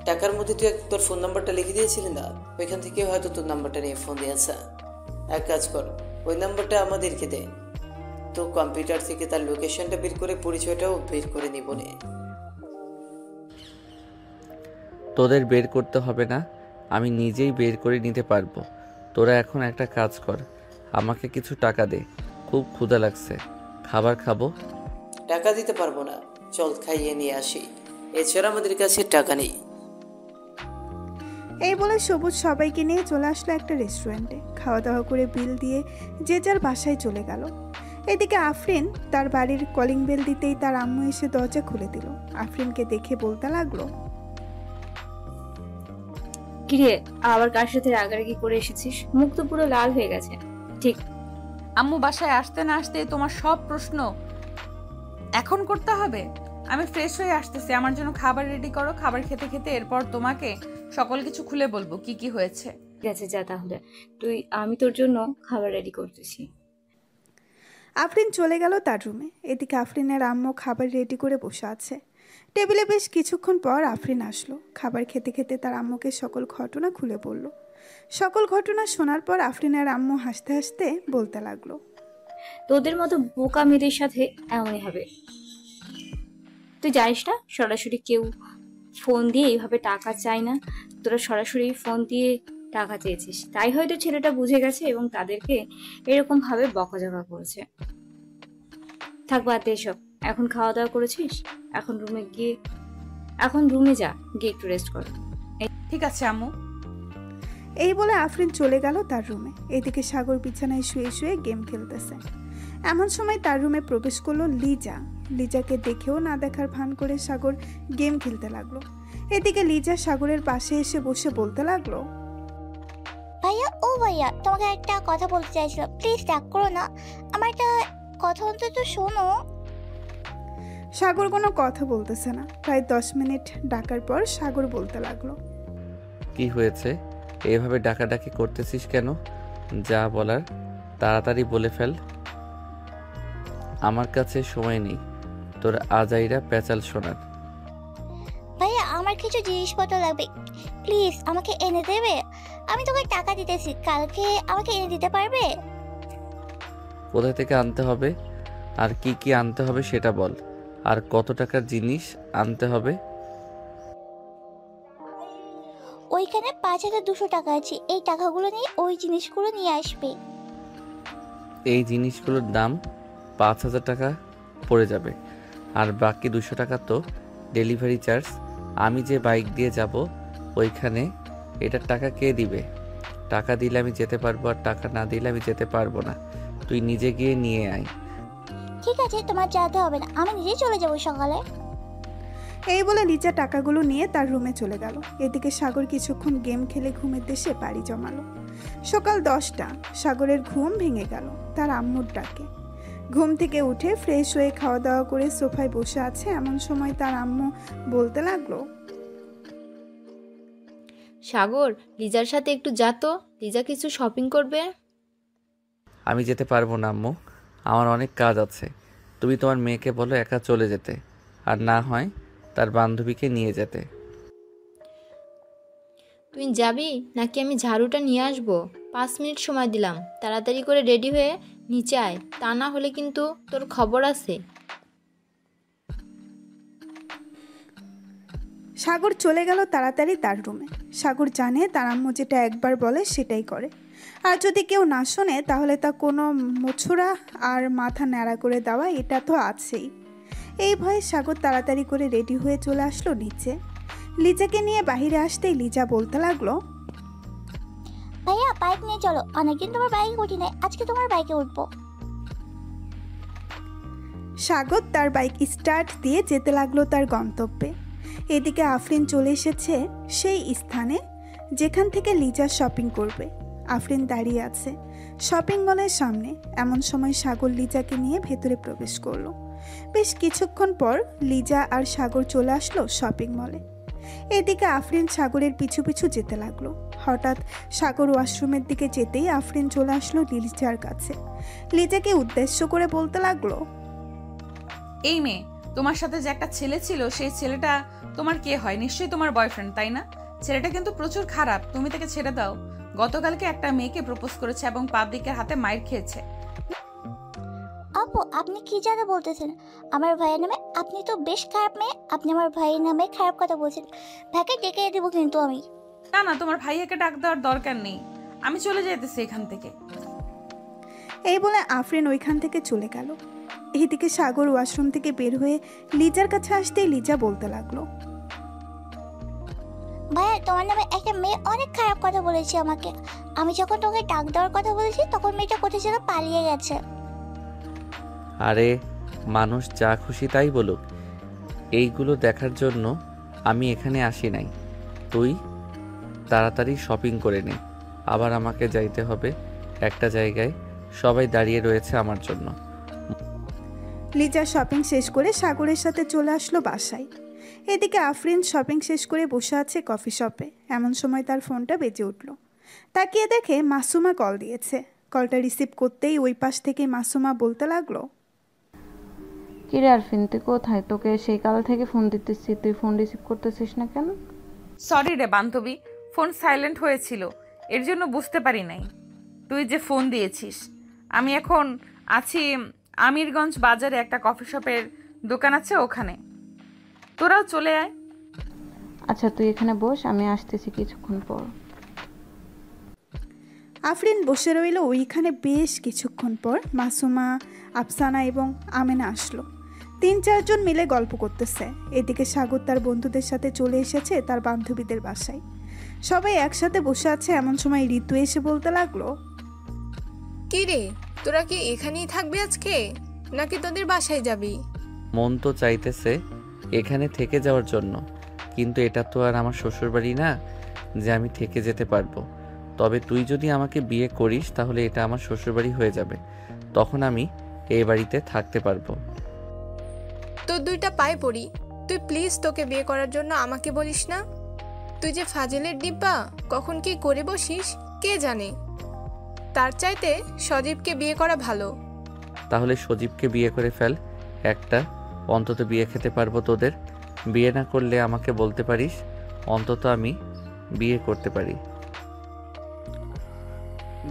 টাকার মধ্যে তুই তোর ফোন নাম্বারটা লিখে দিয়েছিলি না, ওইখান থেকে হয়তো তোর নাম্বারটা নিয়ে ফোন দিয়েছে। এক কাজ কর, ওই নাম্বারটা আমাদেরকে দে, তো কম্পিউটার থেকে তার লোকেশনটা বের করে পরিচয়টাও বের করে নিব নে। তোদের বের করতে হবে না, আমি নিজেই বের করে নিতে পারবো। তোরা এখন একটা কাজ কর, আমাকে কিছু টাকা দে, খুব ক্ষুধা লাগছে, খাবার খাবো। টাকা দিতে পারবো না, চল খাইয়ে নিয়ে আসি, এছাড়া আমাদের কাছে টাকা নেই। এই বলে সবুজ সবাইকে নিয়ে চলে আসলো একটা রেস্টুরেন্টে। খাওয়া দাওয়া করে বিল দিয়ে যে যার বাসায় চলে গেল। এদিকে আফরিন তার বাড়ির কলিং বেল দিতেই তার আম্মু এসে দরজা খুলে দিল। আফরিনকে দেখে বলতে লাগলো, কিরে, আবার কার সাথে রাগারাগি করে এসেছিস? মুখ তো পুরো লাল হয়ে গেছে। ঠিক, আম্মু বাসায় আসতে না আসতে তোমার সব প্রশ্ন এখন করতে হবে? আমি ফ্রেশ হয়ে আসতেছি, আমার জন্য খাবার রেডি করো। খাবার খেতে খেতে এরপর তোমাকে সকল কিছু খুলে বলবো কি কি হয়েছে। ঠিক আছে, যা তাহলে। আমি তোর জন্য খাবার রেডি করতেছি। আফরিন চলে গেল তার রুমে। এদিকে আফরিনের আম্মু খাবার রেডি করে বসে আছে। টেবিলে বেশ কিছুক্ষণ পর আফরিন আসলো। খাবার খেতে খেতে তার আম্মুকে সকল ঘটনা খুলে বলল। সকল ঘটনা শোনার পর আফরিনের আম্মু হাসতে হাসতে বলতে লাগলো, তোদের মতো বোকা মেয়েদের সাথে এমনই হবে। তুই জানিস না সরাসরি কেউ ফোন দিয়ে এইভাবে টাকা চায় না, তোরা সরাসরি ফোন দিয়ে টাকা চেয়েছিস, তাই হয়তো ছেলেটা বুঝে গেছে এবং তাদেরকে এরকম ভাবে বকাঝকা করেছে। থাক বাদ দে এসব, এখন খাওয়া দাওয়া করেছিস, এখন রুমে যা, গিয়ে একটু রেস্ট কর। ঠিক আছে আম্মু। এই বলে আফরিন চলে গেল তার রুমে। এদিকে সাগর বিছানায় শুয়ে শুয়ে গেম খেলতেছে। এমন সময় তার রুমে প্রবেশ করলো লিজা। লিজাকে দেখেও না দেখার ভান করে সাগর গেম খেলতে লাগলো। এদিকে লিজা সাগরের পাশে এসে বসে বলতে লাগলো, ভাইয়া ও ভাইয়া, তোমাকে একটা কথা বলতে চাইছিলাম, প্লিজ রাগ করো না, আমার একটা কথা অন্তত শোনো। সাগর কোনো কথা বলতেছে না। প্রায় 10 মিনিট ডাকার পর সাগর বলতে লাগলো, কি হয়েছে? এভাবে ডাকাডাকি করতেছিস কেন? যা বলার তাড়াতাড়ি বলে ফেল। আমার কাছে সময় নেই তোর আজাইরা পেঁচাল শোনার। ভাইয়া আমার কিছু জিনিসপত্র লাগবে, প্লিজ আমাকে এনে দেবে? আমি তোকে টাকা দিতেছি, কালকে আমাকে এনে দিতে পারবে? কোথা থেকে আনতে হবে আর কি কি আনতে হবে সেটা বল, আর কত টাকার জিনিস আনতে হবে? ওইখানে 5200 টাকা আছে, এই টাকাগুলো নিয়ে ওই জিনিসগুলো নিয়ে আসবে। এই জিনিসগুলোর দাম 5000 টাকা পড়ে যাবে, আর বাকি 200 টাকা তো ডেলিভারি চার্জ। আমি যে বাইক দিয়ে যাব ওইখানে এটার টাকা কে দিবে? টাকা দিলে আমি যেতে পারবো, আর টাকা না দিলে আমি যেতে পারবো না। তুই নিজে গিয়ে নিয়ে আয়। ঠিক আছে, তোমার যেতে হবে না, আমি নিজেই চলে যাবো সকালে। এই বলে লিজা টাকাগুলো নিয়ে তার রুমে চলে গেল। এদিকে সাগর কিছুক্ষণ গেম খেলে ঘুমের দেশে পাড়ি জমালো। সকাল 10টা। সাগরের ঘুম ভেঙে গেল তার আম্মুর ডাকে। ঘুম থেকে উঠে ফ্রেশ হয়ে খাওয়া দাওয়া করে সোফায় বসে আছে। এমন সময় তার আম্মু বলতে লাগলো, সাগর, লিজার সাথে একটু যা তো, লিজা কিছু শপিং করবে। আমি যেতে পারবো না আম্মু, আমার অনেক কাজ আছে। তুমি তোমার মেয়েকে বলো একা চলে যেতে, আর না হয় তার বান্ধবীকে নিয়ে যেতে। তুই যাবি নাকি আমি ঝাড়ুটা নিয়ে আসবো? 5 মিনিট সময় দিলাম, তাড়াতাড়ি করে রেডি হয়ে নিচে আয়, তা না হলে কিন্তু তোর খবর আছে। সাগর চলে গেল তাড়াতাড়ি তার রুমে। সাগর জানে তার আম্মু যেটা একবার বলে সেটাই করে, আর যদি কেউ না শোনে তাহলে তা কোনো মোছড়া আর মাথা ন্যাড়া করে দেওয়া এটা তো আছেই। এই ভয়ে সাগর তাড়াতাড়ি করে রেডি হয়ে চলে আসলো নিচে। লিজাকে নিয়ে বাইরে আসতেই লিজা বলতে লাগলো, ভাইয়া বাইক নিয়ে চলো, অনেকদিন তোমার বাইকে উঠি নাই, আজকে তোমার বাইকে উঠবো। সাগর তার বাইক স্টার্ট দিয়ে যেতে লাগলো তার গন্তব্যে। এদিকে আফরিন চলে এসেছে সেই স্থানে যেখান থেকে লিজা শপিং করবে। আফরিন দাঁড়িয়ে আছে শপিং মলের সামনে। এমন সময় সাগর লিজাকে নিয়ে ভেতরে প্রবেশ করলো। বেশ কিছুক্ষণ পর লিজা আর সাগর চলে আসলো শপিং মলে। এদিকে আফরিন সাগরের পিছু পিছু যেতে লাগলো। হঠাৎ সাগর ওয়াশরুমের দিকে যেতেই আফরিন চলে আসলো লিজার কাছে। লিজাকে উদ্দেশ্য করে বলতে লাগলো, এই মেয়ে, তোমার সাথে যে একটা ছেলে ছিল সেই ছেলেটা তোমার কে হয়? নিশ্চয়ই তোমার বয়ফ্রেন্ড, তাই না? ছেলেটা কিন্তু প্রচুর খারাপ, তুমি তাকে ছেড়ে দাও। গতকালকে একটা মেয়েকে প্রপোজ করেছে এবং পাবলিকের হাতে মাইর খেয়েছে। আপু আপনি কি জায়গা বলতেছেন? আমার ভাইয়ের নামে আপনি তো বেশ খারাপ মেয়ে, আপনি আমার ভাইয়ের নামে খারাপ কথা বলছেন। ভাইকে ডেকে দেবো কিন্তু আমি। না না, তোমার ভাইয়াকে ডাক দেওয়ার দরকার নেই, আমি চলে যেতেছি এখান থেকে। এই বলে আফরিন ওইখান থেকে চলে গেল। এইদিকে সাগর ওয়াশরুম থেকে বের হয়ে লিজার কাছে আসতেই লিজা বলতে লাগলো, ভাইয়া তোমার নামে একটা মেয়ে অনেক খারাপ কথা বলেছে আমাকে। আমি যখন তোকে ডাক দেওয়ার কথা বলেছি তখন মেয়েটা কোথায় যেন পালিয়ে গেছে। আরে মানুষ যা খুশি তাই বলুক, এইগুলো দেখার জন্য আমি এখানে আসি নাই। তুই তাড়াতাড়ি শপিং করে নে, আবার আমাকে যাইতে হবে একটা জায়গায়, সবাই দাঁড়িয়ে রয়েছে আমার জন্য। লিজা শপিং শেষ করে সাগরের সাথে চলে আসলো বাসায়। এদিকে আফরিন শপিং শেষ করে বসে আছে কফি শপে। এমন সময় তার ফোনটা বেজে উঠল। তাকিয়ে দেখে মাসুমা কল দিয়েছে। কলটা রিসিভ করতেই ওই পাশ থেকে মাসুমা বলতে লাগলো, কিরে আরফিন, তুই কোথায়? তোকে সেই কাল থেকে ফোন দিতেছি, তুই ফোন রিসিভ করতেছিস না কেন? সরি রে বান্ধবী, ফোন সাইলেন্ট হয়েছিল, এর জন্য বুঝতে পারি নাই তুই যে ফোন দিয়েছিস। আমি এখন আছি আমিরগঞ্জ বাজারে, একটা কফি শপের দোকান আছে ওখানে, তোরাও চলে আয়। আচ্ছা তুই এখানে বস, আমি আসতেছি কিছুক্ষণ পর। আফরিন বসে রইল ওইখানে। বেশ কিছুক্ষণ পর মাসুমা, আফসানা এবং আমেনা আসলো। 3-4 জন মিলে গল্প করতেছে। এদিকে সাগর তার বন্ধুদের সাথে চলে এসেছে তার বান্ধবীদের বাসায়। সবাই একসাথে বসে আছে, এমন সময় ঋতু এসে বলতে লাগলো, কি রে, তোরা কি এখানেই থাকবি আজকে নাকি তোদের বাসায় যাবি? মন তো চাইতেছে এখানে থেকে যাওয়ার জন্য, কিন্তু এটা তো আর আমার শ্বশুরবাড়ি না যে আমি থেকে যেতে পারবো। তবে তুই যদি আমাকে বিয়ে করিস তাহলে এটা আমার শ্বশুরবাড়ি হয়ে যাবে, তখন আমি এই বাড়িতে থাকতে পারবো। তোর দুইটা পায়ে পড়ি, তুই প্লিজ তোকে বিয়ে করার জন্য আমাকে বলিস না। তুই যে ফাজিলের ডিব্বা, কখন কি করে বসিস কে জানে। তার চাইতে সজীবকে বিয়ে করা ভালো। তাহলে সজীবকে বিয়ে করে ফেল, একটা অন্তত বিয়ে খেতে পারবো তোদের। বিয়ে না করলে আমাকে বলতে পারিস, অন্তত আমি বিয়ে করতে পারি।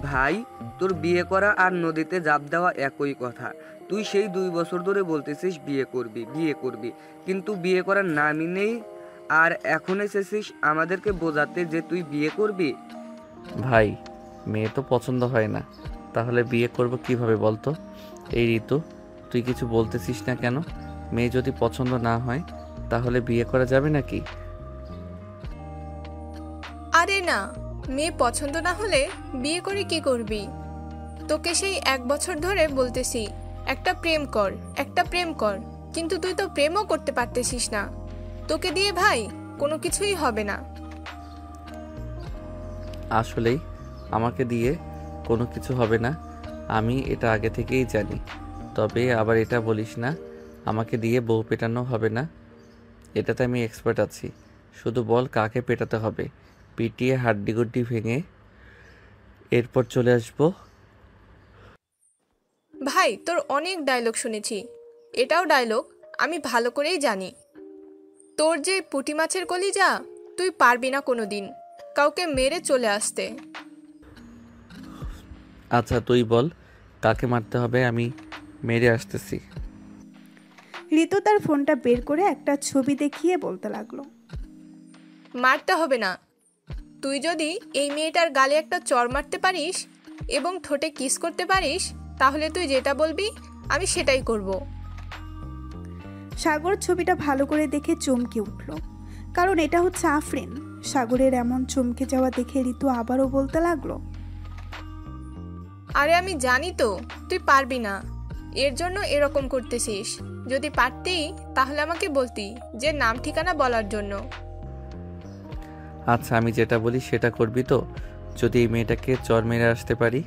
ভাই, তোর বিয়ে করা আর নদীতে ঝাঁপ দেওয়া একই কথা। তুই সেই 2 বছর ধরে বলতেছিস বিয়ে করবি বিয়ে করবি, কিন্তু বিয়ে করার নামই নেই। আর এখন এসেছিস আমাদেরকে বোঝাতে যে তুই বিয়ে করবি। ভাই, মেয়ে তো পছন্দ হয় না, তাহলে বিয়ে করব কিভাবে বলতো? এই ঋতু, তুই কিছু বলতেছিস না কেন? মেয়ে যদি পছন্দ না হয় তাহলে বিয়ে করা যাবে নাকি? আরে না, মেয়ে পছন্দ না হলে বিয়ে করে কি করবি? তোকে সেই 1 বছর ধরে বলতেছি একটা প্রেম কর, একটা প্রেম কর, কিন্তু তুই তো প্রেমও করতে পারতেছিস না। তোকে দিয়ে ভাই কোনো কিছুই হবে না। আসলেই আমাকে দিয়ে কোনো কিছু হবে না, আমি এটা আগে থেকেই জানি। তবে আবার এটা বলিস না আমাকে দিয়ে বউ পেটানো হবে না, এটাতে আমি এক্সপার্ট আছি। শুধু বল কাকে পেটাতে হবে, পিটিয়ে হাড্ডিগুড্ডি ভেঙে এরপর চলে আসবো। ভাই, তোর অনেক ডায়লগ শুনেছি, এটাও ডায়লগ আমি ভালো করেই জানি। তোর যে পুঁটি মাছের কলিজা, তুই পারবি না কোনো দিন কাউকে মেরে চলে আসতে। আচ্ছা তুই বল কাকে মারতে হবে, আমি মেরে আসতেছি। ঋতু তার ফোনটা বের করে একটা ছবি দেখিয়ে বলতে লাগলো, মারতে হবে না, তুই যদি এই মেয়েটার গালে একটা চড় মারতে পারিস এবং ঠোঁটে কিস করতে পারিস, তাহলে তুই যেটা বলবি আমি সেটাই করব। সাগর ছবিটা ভালো করে দেখে চমকে উঠল, কারণ এটা হচ্ছে আফরিন। সাগরের এমন চমকে যাওয়া দেখে ঋতু আবারও বলতে লাগলো, আরে আমি জানি তো তুই পারবি না, এর জন্য এরকম করতেছিস। যদি পারতি তাহলে আমাকে বলতি যে নাম ঠিকানা বলার জন্য। আচ্ছা আমি যেটা বলি সেটা করবি তো? যদি এই মেয়েটাকে চর মেরে আসতে পারি?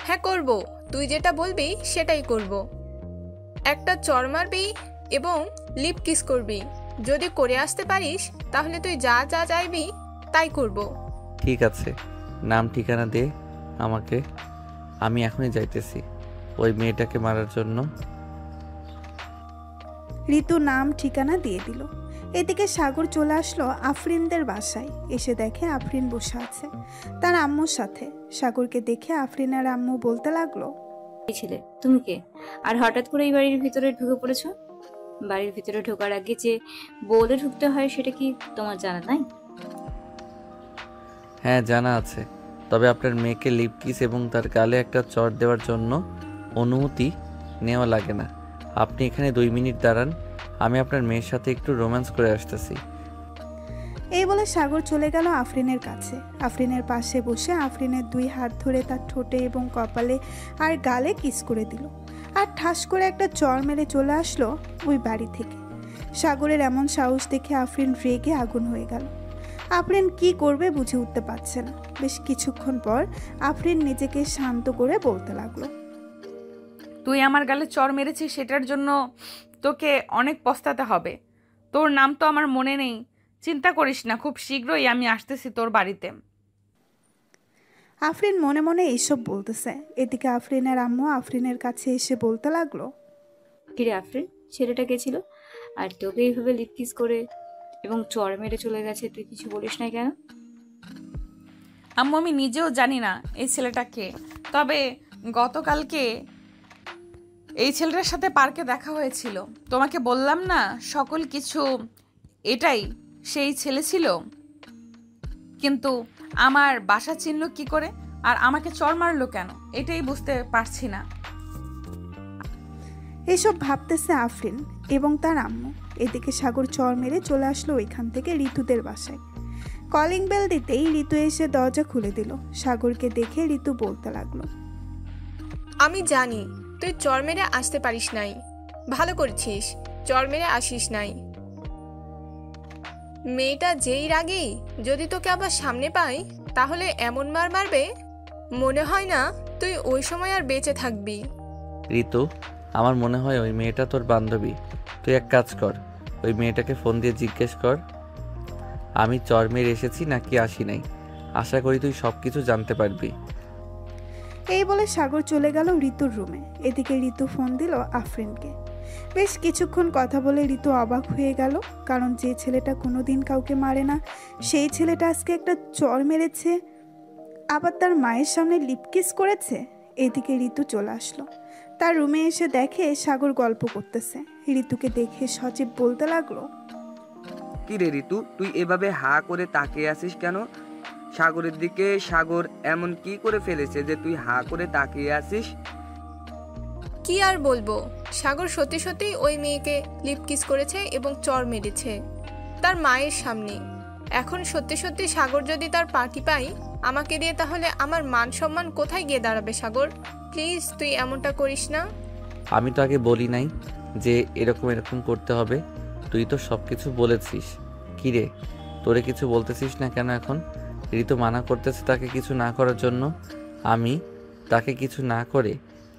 হ্যাঁ করব, তুই যেটা বলবি সেটাই করব। একটা চড় মারবি এবং লিপ কিস করবি। যদি করে আসতে পারিস তাহলে তুই যা যা চাইবি তাই করব। ঠিক আছে, নাম ঠিকানা দে আমাকে, আমি এখনই যাইতেছি ওই মেয়েটাকে মারার জন্য। ঋতু নাম ঠিকানা দিয়ে দিল। এদিকে সাগর চলে আসলো আফরিনদের বাসায়। এসে দেখে আফরিন বসে আছে তার আম্মুর সাথে। সাগরকে দেখে আফরিনের আম্মু বলতে লাগলো, এই ছেলে তুমি কে, আর হঠাৎ করে এই বাড়ির ভিতরে ঢুকে পড়েছো? বাড়ির ভিতরে ঢোকার আগে যে বলে ঢুকতে হয় সেটা কি তোমার জানা নাই? হ্যাঁ জানা আছে, তবে আপনার মেয়েকে লিপ কিস এবং তার গালে একটা চর দেওয়ার জন্য অনুমতি নেওয়া লাগে না। আপনি এখানে 2 মিনিট দাঁড়ান, আমি আপনার মেয়ের সাথে একটু রোম্যান্স করে আসতেছি। এই বলে সাগর চলে গেল আফরিনের কাছে। আফরিনের পাশে বসে আফরিনের 2 হাত ধরে তার ঠোঁটে এবং কপালে আর গালে কিস করে দিল, আর ঠাস করে একটা চর মেরে চলে আসলো ওই বাড়ি থেকে। সাগরের এমন সাহস দেখে আফরিন রেগে আগুন হয়ে গেল। আফরিন কি করবে বুঝে উঠতে পারছে না। বেশ কিছুক্ষণ পর আফরিন নিজেকে শান্ত করে বলতে লাগলো, তুই আমার গালে চড় মেরেছিস, সেটার জন্য তোকে অনেক পস্তাতে হবে। তোর নাম তো আমার মনে নেই, চিন্তা করিস না, খুব শীঘ্রই আমি আসতেছি তোর বাড়িতে। আফরিন মনে মনে এইসব বলতেছে। এদিকে আফরিনের আম্মু আফরিনের কাছে এসে বলতে লাগলো, কিরে আফরিন, ছেলেটা কে ছিল? আর তোকে এইভাবে লিপ কিস করে এবং চড় মেরে চলে গেছে, তুই কিছু বলিস না কেন? আম্মু আমি নিজেও জানি না এই ছেলেটা কে, তবে গতকালকে এই ছেলেটার সাথে পার্কে দেখা হয়েছিল। তোমাকে বললাম না সকল কিছু, এটাই সেই ছেলে ছিল। কিন্তু আমার বাসা চিনল কি করে আর আমাকে চড় মারলো কেন, এটাই বুঝতে পারছি না। এসব ভাবতেছে আফরিন এবং তার আম্মু। এদিকে সাগর চর মেরে চলে আসলো ওইখান থেকে ঋতুদের বাসায়। কলিং বেল দিতেই ঋতু এসে দরজা খুলে দিল। সাগরকে দেখে ঋতু বলতে লাগলো, আমি জানি তুই চর মেরে আসতে পারিস নাই, ভালো করেছিস, চর মেরে আসিস নাই। মেয়েটা যেই রাগেই যদি তোকে আবার সামনে পাই তাহলে এমন মার মারবে মনে হয় না তুই ওই সময় আর বেঁচে থাকবি। ঋতু, আমার মনে হয় ওই মেয়েটা তোর বান্ধবী। তুই এক কাজ কর, ওই মেয়েটাকে ফোন দিয়ে জিজ্ঞেস কর আমি চর মেরে এসেছি নাকি আসি নাই। আশা করি তুই সব কিছু জানতে পারবি। এই বলে সাগর চলে গেল ঋতুর রুমে। এদিকে ঋতু ফোন দিল আফরিনকে। বেশ কিছুক্ষণ কথা বলে ঋতু অবাক হয়ে গেল, কারণ যে ছেলেটা কোনোদিন কাউকে মারে না সেই ছেলেটা আজকে একটা চর মেরেছে, আবার তার মায়ের সামনে লিপকিস করেছে। এদিকে ঋতু চলে আসলো। তার রুমে এসে দেখে সাগর গল্প করতেছে। ঋতুকে দেখে সজীব বলতে লাগলো, কি রে ঋতু, তুই এভাবে হা করে তাকিয়ে আছিস কেন সাগরের দিকে? সাগর এমন কি করে ফেলেছে যে তুই হা করে তাকিয়ে আছিস? কি আর বলবো, সাগর সত্যি সত্যি ওই মেয়েকে লিপ কিস করেছে এবং চর মেরেছে তার মায়ের সামনে। এখন সত্যি সত্যি সাগর যদি তার পার্টি পাই আমাকে দিয়ে, তাহলে আমার মান সম্মান কোথায় গিয়ে দাঁড়াবে? সাগর প্লিজ তুই এমনটা করিস না। আমি তো আগে বলি নাই যে এরকম এরকম করতে হবে। তুই তো সব কিছু বলেছিস। কি রে, তোরে কিছু বলতেছিস না কেন এখন? ঋতু মানা করতেছে তাকে কিছু না করার জন্য। আমি তাকে কিছু না করে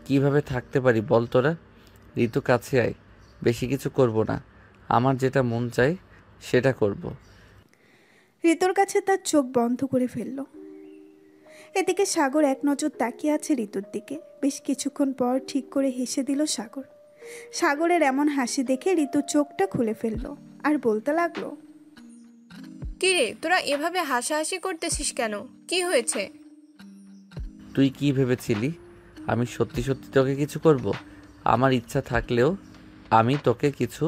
কিভাবে থাকতে পারি বল তোরা? ঋতু কাছে আয়, বেশি কিছু করব না, আমার যেটা মন চায় সেটা করব। ঋতুর কাছে তার চোখ বন্ধ করে ফেলল। এদিকে সাগর এক নজর তাকিয়ে আছে ঋতুর দিকে। বেশ কিছুক্ষণ পর ঠিক করে হেসে দিল সাগর। সাগরের এমন হাসি দেখে ঋতু চোখটা খুলে ফেলল আর বলতে লাগলো, কি রে তোরা এভাবে হাসাহাসি করতেছিস কেন, কি হয়েছে? তুই কি ভেবেছিলি আমি সত্যি সত্যি তোকে কিছু করব? আমার ইচ্ছা থাকলেও আমি তোকে কিছু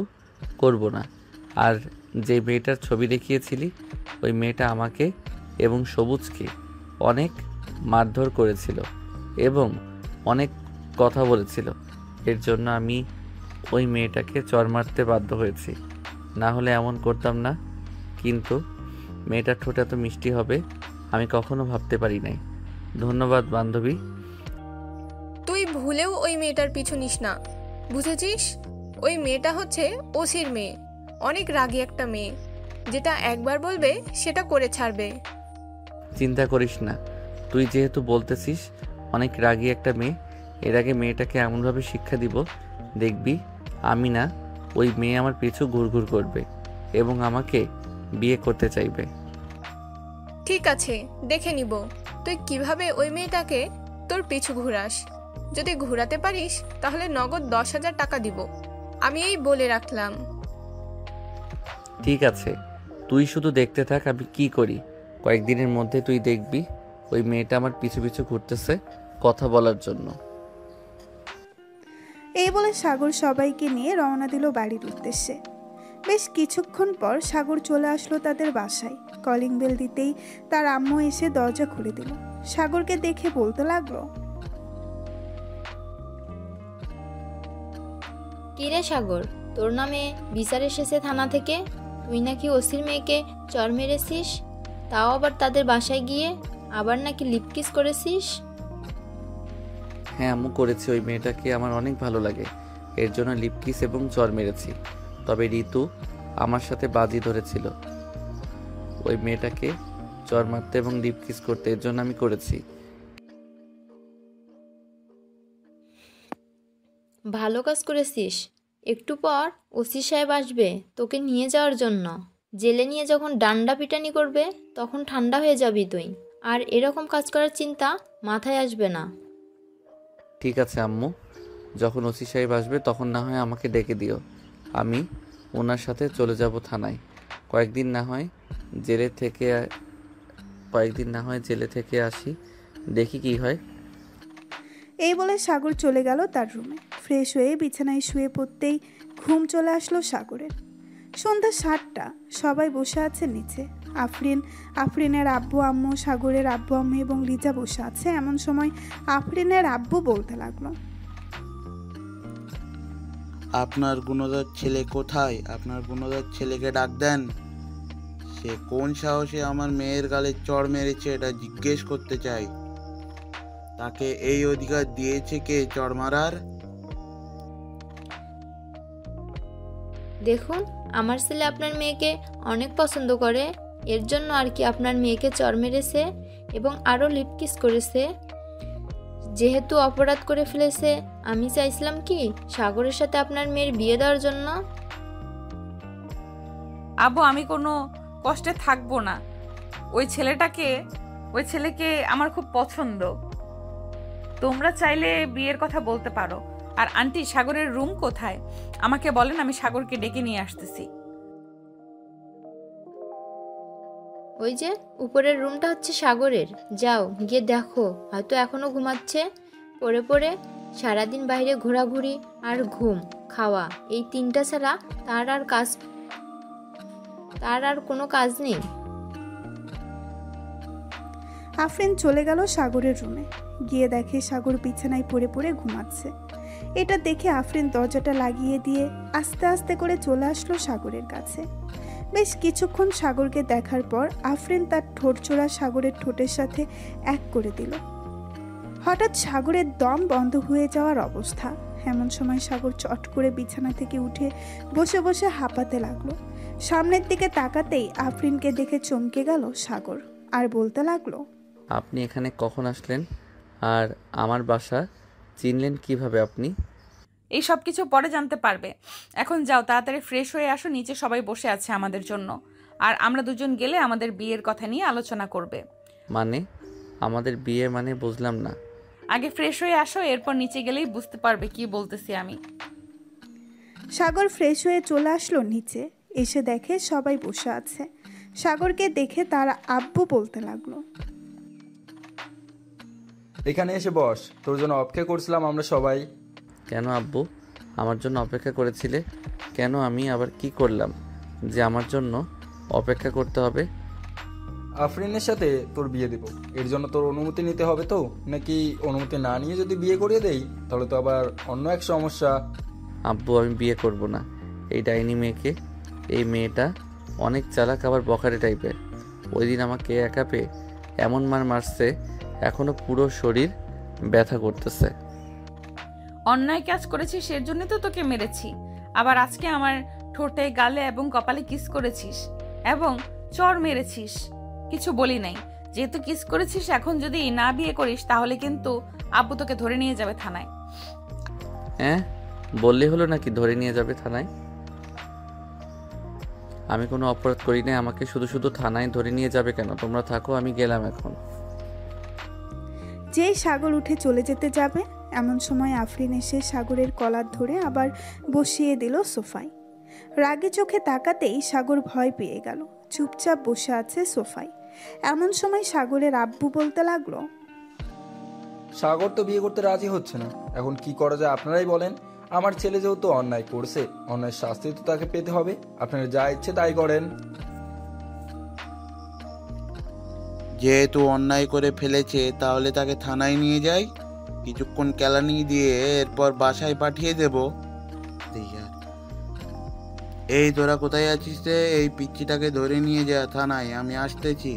করব না। আর যে মেয়েটার ছবি দেখিয়েছিলি ওই মেয়েটা আমাকে এবং সবুজকে অনেক মারধর করেছিল এবং অনেক কথা বলেছিল। এর জন্য আমি ওই মেয়েটাকে চর মারতে বাধ্য হয়েছি, না হলে এমন করতাম না। কিন্তু মেয়েটার ঠোঁট এত মিষ্টি হবে আমি কখনো ভাবতে পারি নাই। ধন্যবাদ বান্ধবী। তুই ভুলেও ওই মেয়েটার পিছু নিস না, বুঝেছিস? ওই মেয়েটা হচ্ছে ওসির মেয়ে, অনেক রাগী একটা মেয়ে, যেটা একবার বলবে সেটা করে ছাড়বে। চিন্তা করিস না, তুই যেহেতু বলতেছিস অনেক রাগী একটা মেয়ে, এর আগে মেয়েটাকে এমনভাবে শিক্ষা দিব দেখবি আমি না ওই মেয়ে আমার পিছু ঘুরঘুর করবে এবং আমাকে বিয়ে করতে চাইবে। ঠিক আছে, দেখে নিব তুই কিভাবে ওই মেয়েটাকে তোর পিছু ঘুরাস। যদি ঘুরাতে পারিস তাহলে নগদ 10,000 টাকা দিব, আমি এই বলে রাখলাম। ঠিক আছে, তুই শুধু দেখতে থাক আমি কি করি। কয়েকদিনের মধ্যে তুই দেখবি ওই মেয়েটা আমার পিছু পিছু ঘুরতেছে কথা বলার জন্য। এই বলে সাগর সবাইকে নিয়ে রওনা দিল বাড়ির উদ্দেশ্যে। বেশ কিছুক্ষণ পর সাগর চলে আসলো তাদের বাসায়। কলিং বেল দিতেই তার আম্মু এসে দরজা খুলে দিল। সাগরকে দেখে বলতে লাগলো, কিরে সাগর, তোর নামে বিচার এসেছে থানা থেকে। তুই নাকি ওসির মেয়েকে চর মেরেছিস, তাও আবার তাদের বাসায় গিয়ে, আবার নাকি লিপকিস করেছিস। হ্যাঁ আম্মু, করেছি। ওই মেয়েটাকে আমার অনেক ভালো লাগে, এর জন্য লিপকিস এবং চর মেরেছি। তবে ঋতু আমার সাথে বাজি ধরেছিল ওই মেয়েটাকে চর মারতে এবং লিপকিস করতে, এর জন্য আমি করেছি। ভালো কাজ করেছিস। একটু পর ওসি সাহেব আসবে তোকে নিয়ে যাওয়ার জন্য। জেলে নিয়ে যখন ডান্ডা পিটানি করবে তখন ঠান্ডা হয়ে যাবি তুই, আর এরকম কাজ করার চিন্তা মাথায় আসবে না। ঠিক আছে আম্মু, যখন ওসি সাহেব আসবে তখন না হয় আমাকে ডেকে দিও, আমি ওনার সাথে চলে যাব থানায়। কয়েকদিন না হয় জেলে থেকে আসি, দেখি কি হয়। এই বলে সাগর চলে গেল তার রুমে। ফ্রেশ হয়ে বিছানায় শুয়ে পড়তেই ঘুম চলে আসলো সাগরের। সন্ধ্যা 7টা, সবাই বসে আছে নিচে। আফরিনের আব্বু আম্মু, সাগরের আব্বু আম্মু এবং লিজা বসে আছে। এমন সময় আফরিনের আব্বু বলতে লাগলো, আপনার গুণধর ছেলে কোথায়? আপনার গুণধর ছেলেকে ডাক দেন। সে কোন সাহসে আমার মেয়ের গালে চড় মেরেছে এটা জিজ্ঞেস করতে চাই। তাকে এই অধিকার দিয়েছে কে চড় মারার? দেখুন, আমার ছেলে আপনার মেয়েকে অনেক পছন্দ করে, এর জন্য আর কি আপনার মেয়েকে চড় মেরেছে এবং আরও লিপ কিস করেছে। যেহেতু অপরাধ করে ফেলেছে, আমি চাইছিলাম কি সাগরের সাথে আপনার মেয়ের বিয়ে দেওয়ার জন্য। আব্বু, আমি কোনো কষ্টে থাকবো না। ওই ছেলেকে আমার খুব পছন্দ। তোমরা চাইলে বিয়ের কথা বলতে পারো। আর আন্টি, সাগরের রুম কোথায় আমাকে বলেন, আমি সাগরকে ডেকে নিয়ে আসতেছি। ওই যে উপরের রুমটা হচ্ছে সাগরের, যাও গিয়ে দেখো, হয়তো এখনো ঘুমাচ্ছে। পড়ে পড়ে সারাদিন বাইরে ঘোরাঘুরি আর ঘুম খাওয়া, এই 3টা ছাড়া তার আর কোনো কাজ নেই। আফরিন চলে গেল সাগরের রুমে। গিয়ে দেখে সাগর বিছানায় পড়ে পড়ে ঘুমাচ্ছে। এটা দেখে আফরিন দরজাটা লাগিয়ে দিয়ে আস্তে আস্তে করে চলে আসলো সাগরের কাছে। বেশ কিছুক্ষণ সাগরকে দেখার পর আফরিন তার ঠোঁট জোড়া সাগরের ঠোঁটের সাথে এক করে দিল। হঠাৎ সাগরের দম বন্ধ হয়ে যাওয়ার অবস্থা। এমন সময় সাগর চট করে বিছানা থেকে উঠে বসে বসে হাঁপাতে লাগলো। সামনের দিকে তাকাতেই আফরিনকে দেখে চমকে গেল সাগর আর বলতে লাগলো, আপনি এখানে কখন আসলেন আর আমার বাসা চিনলেন কিভাবে আপনি? এই সব কিছু পরে জানতে পারবে। এখন যাও, তাড়াতাড়ি ফ্রেশ হয়ে আসো, নিচে সবাই বসে আছে আমাদের জন্য। আর আমরা দুজন গেলে আমাদের বিয়ের কথা নিয়ে আলোচনা করবে। মানে আমাদের বিয়ে মানে বুঝলাম না। আগে ফ্রেশ হয়ে আসো, এরপর নিচে গেলেই বুঝতে পারবে কি বলতেছি আমি। সাগর ফ্রেশ হয়ে চলে আসলো নিচে। এসে দেখে সবাই বসে আছে। সাগরকে দেখে তার আব্বু বলতে লাগলো, এখানে এসে বস, তোর জন্য অপেক্ষা করছিলাম আমরা সবাই। কেন আব্বু আমার জন্য অপেক্ষা করেছিলে? কেন আমি আবার কি করলাম যে আমার জন্য অপেক্ষা করতে হবে? আফরিনের সাথে তোর বিয়ে দেব, এর জন্য তোর অনুমতি নিতে হবে তো, নাকি অনুমতি না নিয়ে যদি বিয়ে করিয়ে দেই তাহলে তো আবার অন্য এক সমস্যা। আব্বু আমি বিয়ে করব না এই ডাইনি মেয়েকে। এই মেয়েটা অনেক চালাক, আবার বখাটে টাইপের। ওই দিন আমাকে একা পেয়ে এমন মারছে, এখনো পুরো শরীর ব্যথা করতেছে। অন্যায় কাজ করেছিস, এর জন্য তো তোকে মেরেছি। আবার আজকে আমার ঠোঁটে, গালে এবং কপালে কিস করেছিস এবং চড় মেরেছিস, কিছু বলি নাই। যেহেতু কিস করেছিস, এখন যদি না বিয়ে করিস তাহলে কিন্তু আব্বু তোকে ধরে নিয়ে যাবে থানায়। হ্যাঁ, বললেই হলো নাকি ধরে নিয়ে যাবে থানায়? আমি কোনো অপরাধ করি না, আমাকে শুধু শুধু থানায় ধরে নিয়ে যাবে কেন? তোমরা থাকো, আমি গেলাম এখন। যেই সাগর উঠে চলে যেতে যাবে, এমন সময় আফরিন এসে সাগরের কলার ধরে আবার বসিয়ে দিল সোফায়। রাগে চোখে তাকাতেই সাগর ভয় পেয়ে গেল, চুপচাপ বসে আছে সোফায়। এমন সময় সাগরের আব্বু বলতে লাগলো, সাগর তো বিয়ে করতে রাজি হচ্ছে না, এখন কি করা যায় আপনারাই বলেন। আমার ছেলে যেহেতু অন্যায় করছে, অন্যায় শাস্তি তো তাকে পেতে হবে। আপনারা যা ইচ্ছে তাই করেন। যেহেতু অন্যায় করে ফেলেছে তাহলে তাকে থানায় নিয়ে যাই, কিছুক্ষণ কেলানি দিয়ে এরপর বাসায় পাঠিয়ে দেব। এই তোরা কোথায় আছিস রে? এই পিচ্চিটাকে ধরে নিয়ে যা থানায়, আমি আসতেছি।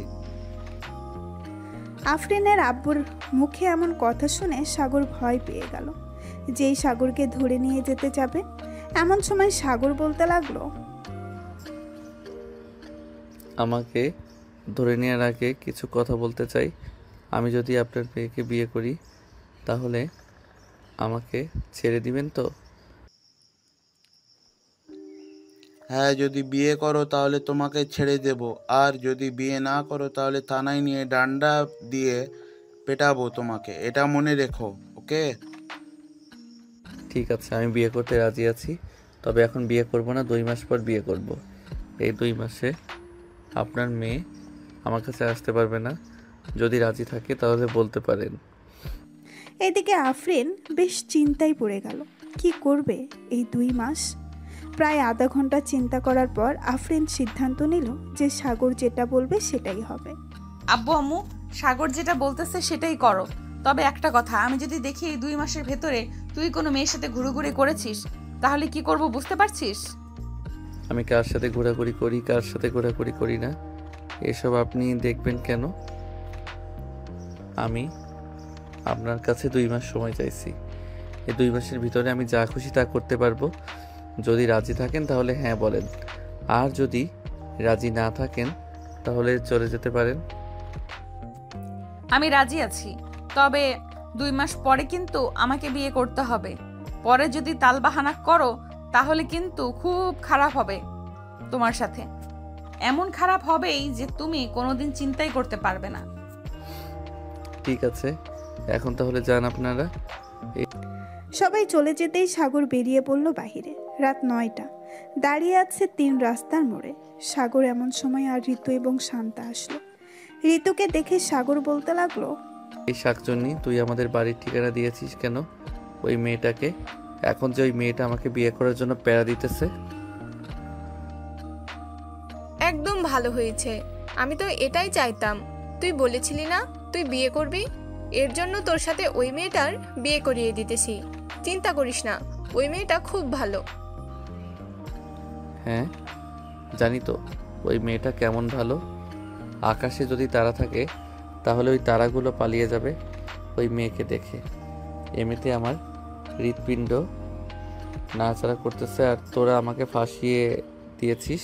আফরিনের আব্বুর মুখে এমন কথা শুনে সাগর ভয় পেয়ে গেল। যেই সাগরকে ধরে নিয়ে যেতে যাবে, এমন সময় সাগর বলতে লাগলো, আমাকে ধরে নেওয়ার আগে কিছু কথা বলতে চাই। আমি যদি আপনার মেয়েকে বিয়ে করি তাহলে আমাকে ছেড়ে দিবেন তো? হ্যাঁ, যদি বিয়ে করো তাহলে তোমাকে ছেড়ে দেব, আর যদি বিয়ে না করো তাহলে থানায় নিয়ে ডান্ডা দিয়ে পেটাবো তোমাকে, এটা মনে রেখো, ওকে? ঠিক আছে, আমি বিয়ে করতে রাজি আছি, তবে এখন বিয়ে করব না, 2 মাস পর বিয়ে করব। এই 2 মাসে আপনার মেয়ে আমার কাছে আসতে পারবে না। যদি রাজি থাকে তাহলে বলতে পারেন। এদিকে আফরিন বেশ চিন্তায় পড়ে গেল। কি করবে এই 2 মাস? প্রায় আধা ঘন্টা চিন্তা করার পর আফরিন সিদ্ধান্ত নিল যে সাগর যেটা বলবে সেটাই হবে। আব্বু আম্মু, সাগর যেটা বলতেছে সেটাই করো। তবে একটা কথা, আমি যদি দেখি এই 2 মাসের ভেতরে তুই কোনো মেয়ের সাথে ঘুরোঘুরি করেছিস, তাহলে কি করব বুঝতে পারছিস? আমি কার সাথে ঘোরাঘুরি করি, কার সাথে ঘোরাঘুরি করি না, এসব আপনি দেখবেন কেন? আমি আপনার কাছে 2 মাস সময় চাইছি। এই 2 মাসের ভিতরে আমি যা খুশি তা করতে পারবো। যদি রাজি থাকেন তাহলে হ্যাঁ বলেন, আর যদি রাজি না থাকেন তাহলে চলে যেতে পারেন। আমি রাজি আছি, তবে 2 মাস পরে কিন্তু আমাকে বিয়ে করতে হবে। পরে যদি তালবাহানা করো তাহলে কিন্তু খুব খারাপ হবে তোমার সাথে। এমন খারাপ হবেই যে তুমি কোনোদিন চিন্তাই করতে পারবে না। ঠিক আছে, এখন তাহলে যান আপনারা। সবাই চলে যেতেই সাগর বেরিয়ে পড়ল বাহিরে। রাত 9টা, দাঁড়িয়ে আছে 3 রাস্তার মোড়ে। সাগর এমন সময় আর ঋতু এবং শান্তা আসলো। ঋতুকে দেখে সাগর বলতে লাগলো, এই শাকচুন্নি, তুই আমাদের বাড়ির ঠিকানা দিয়েছিস কেন ওই মেয়েটাকে? এখন যে ওই মেয়েটা আমাকে বিয়ে করার জন্য প্যারা দিতেছে। একদম ভালো হয়েছে, আমি তো এটাই চাইতাম। তুই বলেছিলি না তুই বিয়ে করবি, এর জন্য তোর সাথে ওই মেয়েটার বিয়ে করিয়ে দিতেছি। চিন্তা করিস না, ওই মেয়েটা খুব ভালো। হ্যাঁ জানি তো ওই মেয়েটা কেমন ভালো। আকাশে যদি তারা থাকে তাহলে ওই তারাগুলো পালিয়ে যাবে ওই মেয়েকে দেখে। এমনিতে আমার হৃৎপিণ্ড নাড়াচাড়া করতেছে, আর তোরা আমাকে ফাঁসিয়ে দিয়েছিস।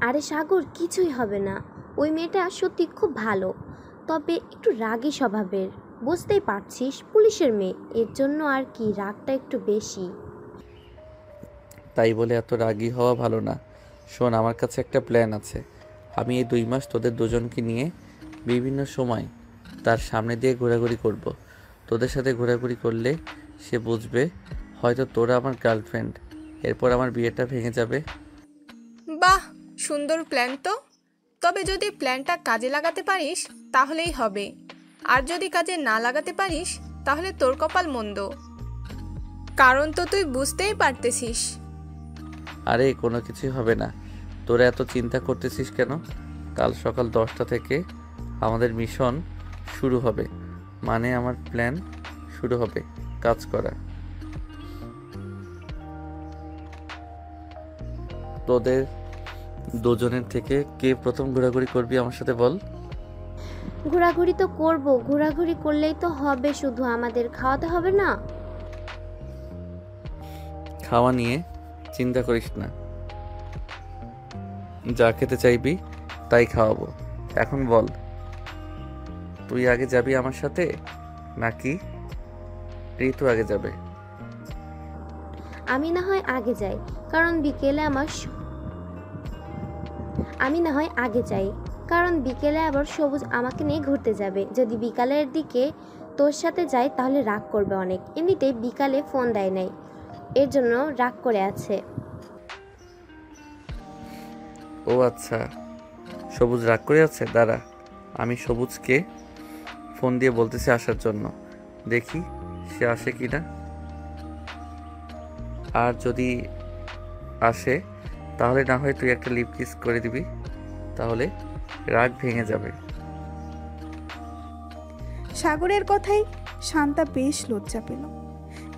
আরে সাগর, কিছুই হবে না। ওই মেয়েটা সত্যি খুব ভালো, তবে একটু রাগী স্বভাবের। বুঝতেই পারছিস, পুলিশের মেয়ে, এর জন্য আর কি রাগটা একটু বেশি। তাই বলে এত রাগী হওয়া ভালো না। শোন, আমার কাছে একটা প্ল্যান আছে। আমি এই 2 মাস তোদের দুজনকে নিয়ে বিভিন্ন সময় তার সামনে দিয়ে ঘোরাঘুরি করব। তোদের সাথে ঘোরাঘুরি করলে সে বুঝবে হয়তো তোরা আমার গার্লফ্রেন্ড। এরপর আমার বিয়েটা ভেঙে যাবে। বাহ, সুন্দর প্ল্যান তো। তবে যদি প্ল্যানটা কাজে লাগাতে পারিস তাহলেই হবে, আর যদি কাজে না লাগাতে পারিস তাহলে তোর কপাল মন্দ। কারণ তো তুই বুঝতেই পারতেছিস। আরে কোনো কিছুই হবে না, তোরা এত চিন্তা করতেছিস কেন? কাল সকাল 10টা থেকে আমাদের মিশন শুরু হবে, মানে আমার প্ল্যান শুরু হবে কাজ করা। তোদের দুজনের থেকে কে প্রথম ঘোরাঘুরি করবি আমার সাথে বল? ঘোরাঘুরি তো করব, ঘোরাঘুরি করলেই তো হবে, শুধু আমাদের খাওয়াতে হবে না? খাওয়া নিয়ে চিন্তা করিস না, যা খেতে চাইবি তাই খাওয়াবো। এখন বল, তুই আগে যাবি আমার সাথে নাকি ঋতু আগে যাবে? আমি না হয় আগে যাই, কারণ বিকেলে আবার সবুজ আমাকে নিয়ে ঘুরতে যাবে। যদি বিকালের দিকে তোর সাথে যাই তাহলে রাগ করবে অনেক। এমনিতেই বিকালে ফোন দেয় নাই, এর জন্য রাগ করে আছে। ও আচ্ছা, সবুজ রাগ করে আছে। দাঁড়া, আমি সবুজকে ফোন দিয়ে বলতেছি আসার জন্য, দেখি সে আসে কি না। আর যদি আসে তাহলে না হয় তুই একটা লিপ কিস করে দিবি, তাহলে রাগ ভেঙে যাবে। সাগরের কথাই শান্তা বেশ লজ্জা পেল।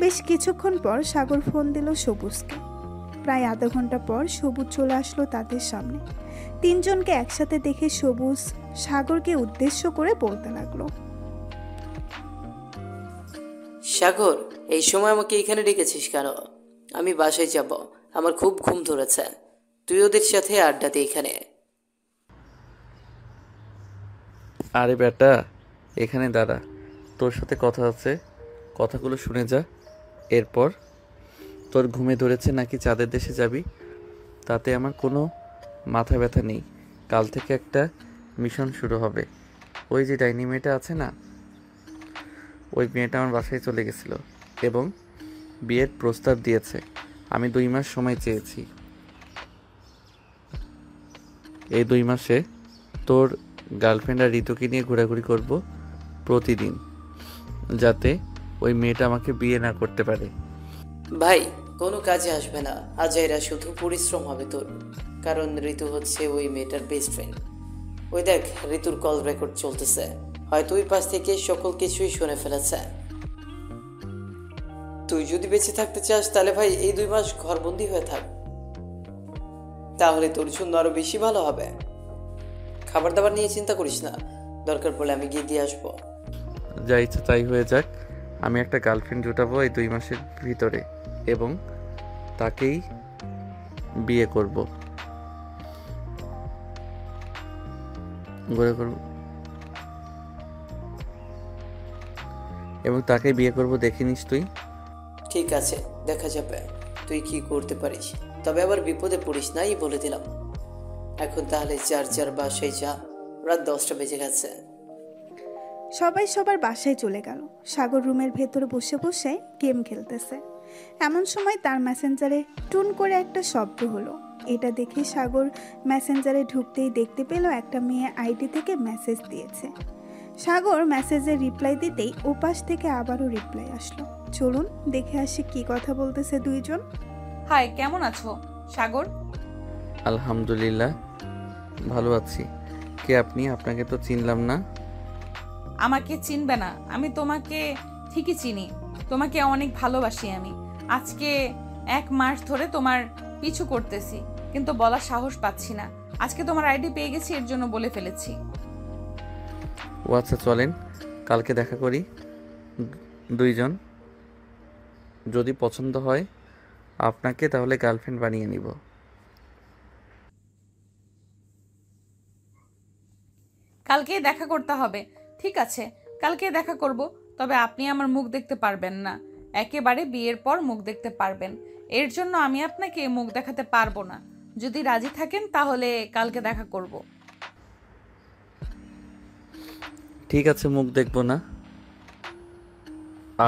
বেশ কিছুক্ষণ পর সাগর ফোন দিল সবুজকে। প্রায় আধা ঘন্টা পর সবুজ চলে আসলো তাদের সামনে। 3 জনকে একসাথে দেখে সবুজ সাগরকে উদ্দেশ্য করে বলতে লাগলো, সাগর, এই সময় আমাকে এখানে ডেকেছিস কেন? আমি বাসায় যাব, আমার খুব ঘুম ধরেছে। তুই ওদের সাথে আড্ডা দে এখানে। আরে বেটা, এখানে দাঁড়া, তোর সাথে কথা আছে, কথাগুলো শুনে যা। এরপর তোর ঘুমে ধরেছে নাকি চাঁদের দেশে যাবি, তাতে আমার কোনো মাথা ব্যথা নেই। কাল থেকে একটা মিশন শুরু হবে। ওই যে ডাইনি মেয়েটা আছে না, ওই মেয়েটা আমার বাসায় চলে গেছিল এবং বিয়ের প্রস্তাব দিয়েছে। আমি 2 মাস সময় চেয়েছি। এই 2 মাসে তোর গার্লফ্রেন্ড আর ঋতুকে নিয়ে ঘোরাঘুরি করব প্রতিদিন, যাতে ওই মেয়েটা আমাকে বিয়ে না করতে পারে। ভাই কোনো কাজে আসবে না, আজাইরা শুধু পরিশ্রম হবে তোর, কারণ ঋতু হচ্ছে ওই মেয়েটার বেস্ট ফ্রেন্ড। ওই দেখ ঋতুর কল রেকর্ড চলতেছে, হয়তো ওই পাশ থেকে সকল কিছুই শুনে ফেলেছে। তুই যদি বেঁচে থাকতে চাস তাহলে ভাই এই 2 মাস ঘরবন্দি হয়ে থাক, তাহলে তোর জন্য আরো বেশি ভালো হবে। খাবার দাবার নিয়ে চিন্তা করিস না, দরকার পড়লে আমি গিয়ে দিয়ে আসবো। যা ইচ্ছা তাই হয়ে যাক, আমি একটা গার্লফ্রেন্ড জোটাবো এই 2 মাসের ভিতরে এবং তাকেই বিয়ে করব। এবং তাকেই বিয়ে করব, দেখে নিস তুই। ঠিক আছে, দেখা যাবে তুই কি করতে পারিস, তবে আবার বিপদে পড়িস নাই বলে দিলাম। এখন তাহলে যার বাসায় যা, রাত 10টা বেজে গেছে। সবাই সবার বাসায় চলে গেল। সাগর রুমের ভেতরে বসে বসে গেম খেলতেছে। এমন সময় তার মেসেঞ্জারে টুন করে একটা শব্দ হলো। এটা দেখে সাগর মেসেঞ্জারে ঢুকতেই দেখতে পেল একটা মেয়ে আইডি থেকে মেসেজ দিয়েছে। সাগর মেসেজের রিপ্লাই দিতেই ওপাশ থেকে আবারও রিপ্লাই আসলো। চলুন দেখে আসি কি কথা বলতেছে দুইজন। হাই, কেমন আছো সাগর? আলহামদুলিল্লাহ ভালো আছি। কে আপনি? আপনাকে তো চিনলাম না। আমাকে চিনবে না? আমি তোমাকে ঠিকই চিনি, তোমাকে অনেক ভালোবাসি আমি। আজকে 1 মাস ধরে তোমার পিছু করতেছি, কিন্তু বলার সাহস পাচ্ছি না। আজকে তোমার আইডি পেয়ে গেছি, এর জন্য বলে ফেলেছি। ও আচ্ছা, চলেন কালকে দেখা করি দুইজন। যদি পছন্দ হয় আপনাকে তাহলে গার্লফ্রেন্ড বানিয়ে নিব। কালকেই দেখা করতে হবে। ঠিক আছে, কালকে দেখা করব, তবে আপনি আমার মুখ দেখতে পারবেন না। একেবারে বিয়ের পর মুখ দেখতে পারবেন, এর জন্য আমি আপনাকে মুখ দেখাতে পারবো না। যদি রাজি থাকেন তাহলে কালকে দেখা করব। ঠিক আছে, মুখ দেখব না।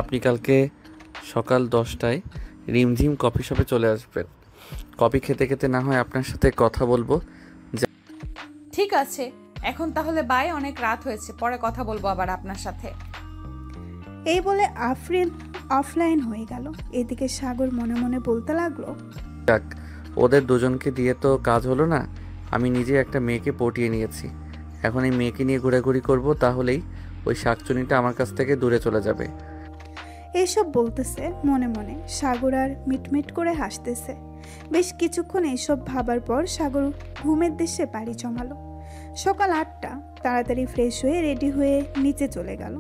আপনি কালকে সকাল 10টায় রিমঝিম কফি শপে চলে আসবেন। কফি খেতে খেতে না হয় আপনার সাথে কথা বলবো। ঠিক আছে, এখন তাহলে বাই, অনেক রাত হয়েছে, পরে কথা বলবো আবার আপনার সাথে। এই বলে আফরিন অফলাইন হয়ে গেল। এদিকে সাগর মনে মনে বলতে লাগলো, যাক, ওদের দুজনকে দিয়ে তো কাজ হলো না। আমি নিজে একটা মেয়েকে পটিয়ে নিয়েছি, এখন এই মেয়েকে নিয়ে ঘোরাঘুরি করব, তাহলেই ওই শাকচুনিটা আমার কাছ থেকে দূরে চলে যাবে। এইসব বলতেছে মনে মনে। সাগর আর মিটমিট করে হাসতেছে। বেশ কিছুক্ষণ এইসব ভাবার পর সাগর ঘুমের দেশে পাড়ি জমালো। সকাল 8টা। তাড়াতাড়ি ফ্রেশ হয়ে রেডি হয়ে নিচে চলে গেল।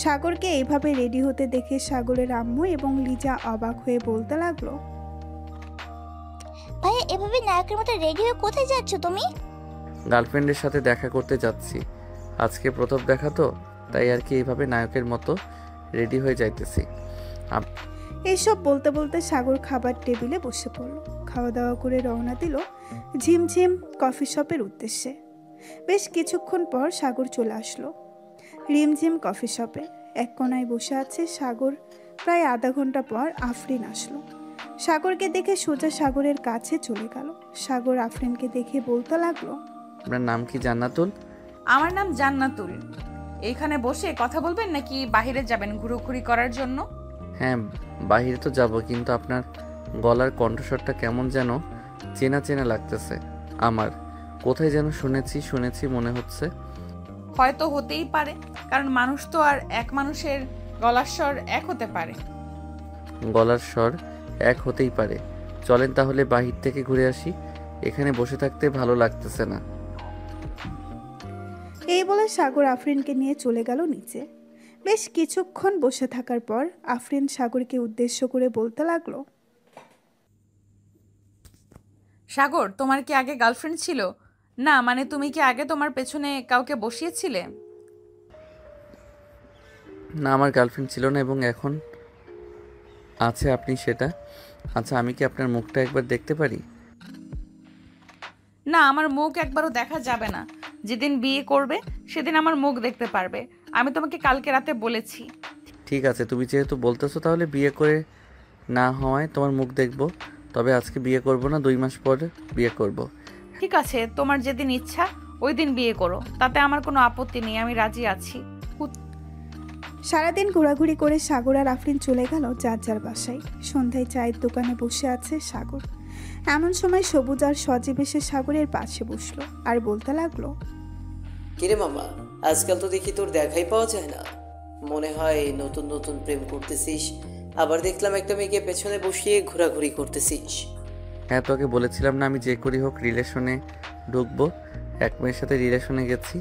সাগরকে এইভাবে রেডি হতে দেখে সাগরের আম্মু এবং লিজা অবাক হয়ে বলতে লাগলো, ভাইয়া এভাবে নায়কের মতো রেডি হয়ে কোথায় যাচ্ছ তুমি? গার্লফ্রেন্ডের সাথে দেখা করতে যাচ্ছি। আজকে প্রথম দেখা তো, তাই আর কি এইভাবে নায়কের মতো রেডি হয়ে যাইতেছি। এইসব বলতে বলতে সাগর খাবার টেবিলে বসে পড়ল। খাওয়া দাওয়া করে রওনা দিল ঝিমঝিম কফি শপের উদ্দেশ্যে। বেশ কিছুক্ষণ পর সাগর চলে আসলো রিমঝিম কফি শপে। এক কোনায় বসে আছে সাগর। প্রায় আধা ঘন্টা পর আফরিন আসলো। সাগরকে দেখে সোজা সাগরের কাছে চলে গেল। সাগর আফরিনকে দেখে বলতে লাগলো, আপনার নাম কি? জান্নাতুল। আমার নাম জান্নাতুল। এইখানে বসে কথা বলবেন নাকি বাইরে যাবেন ঘুরোঘুরি করার জন্য? হ্যাঁ, বাইরে তো যাব, কিন্তু আপনার গলার কণ্ঠস্বরটা কেমন যেন চেনা চেনা লাগতেছে আমার। কোথায় যেন শুনেছি মনে হচ্ছে। হয়তো হতেই পারে, কারণ মানুষ তো আর এক মানুষের গলার স্বর এক হতে পারে। গলার স্বর এক হতেই পারে। চলেন তাহলে বাহির থেকে ঘুরে আসি, এখানে বসে থাকতে ভালো লাগতেছে না। এই বলে সাগর আফরিনকে নিয়ে চলে গেল নিচে। বেশ কিছুক্ষণ বসে থাকার পর আফরিন সাগরকে উদ্দেশ্য করে বলতে লাগলো, সাগর, তোমার কি আগে গার্লফ্রেন্ড ছিল? না, মানে তুমি কি আগে তোমার পেছনে কাউকে বসিয়েছিলে? না, আমার গার্লফ্রেন্ড ছিল না এবং এখন আছে আপনি সেটা। আচ্ছা, আমি কি আপনার মুখটা একবার দেখতে পারি? না, আমার মুখ একবারও দেখা যাবে না। যেদিন বিয়ে করবে সেদিন আমার মুখ দেখতে পারবে। আমি তোমাকে কালকে রাতে বলেছি। ঠিক আছে, তুমি যেহেতু বলতেছো তাহলে বিয়ে করে না হওয়ায় তোমার মুখ দেখব। তবে আজকে বিয়ে করব না, 2 মাস পর বিয়ে করব। ঠিক আছে, তোমার যেদিন ইচ্ছা ওই দিন বিয়ে করো, তাতে আমার কোনো আপত্তি নেই, আমি রাজি আছি। সারাদিন ঘোরাঘুরি করে সাগর আর আফরিন চলে গেল যার যার বাসায়। সন্ধ্যায় চায়ের দোকানে বসে আছে সাগর। এমন সময় সবুজ আর সজীব এসে সাগরের পাশে বসলো আর বলতে লাগলো, কিরে মামা, আজকাল তো দেখি তোর দেখাই পাওয়া যায় না। মনে হয় নতুন নতুন প্রেম করতেছিস, আবার দেখলাম একটা মেয়েকে পেছনে বসিয়ে ঘোরাঘুরি করতেছিস। হ্যাঁ, তোকে বলেছিলাম না আমি যে করি হোক রিলেশনে ঢুকবো। এক মেয়ের সাথে রিলেশনে গেছি,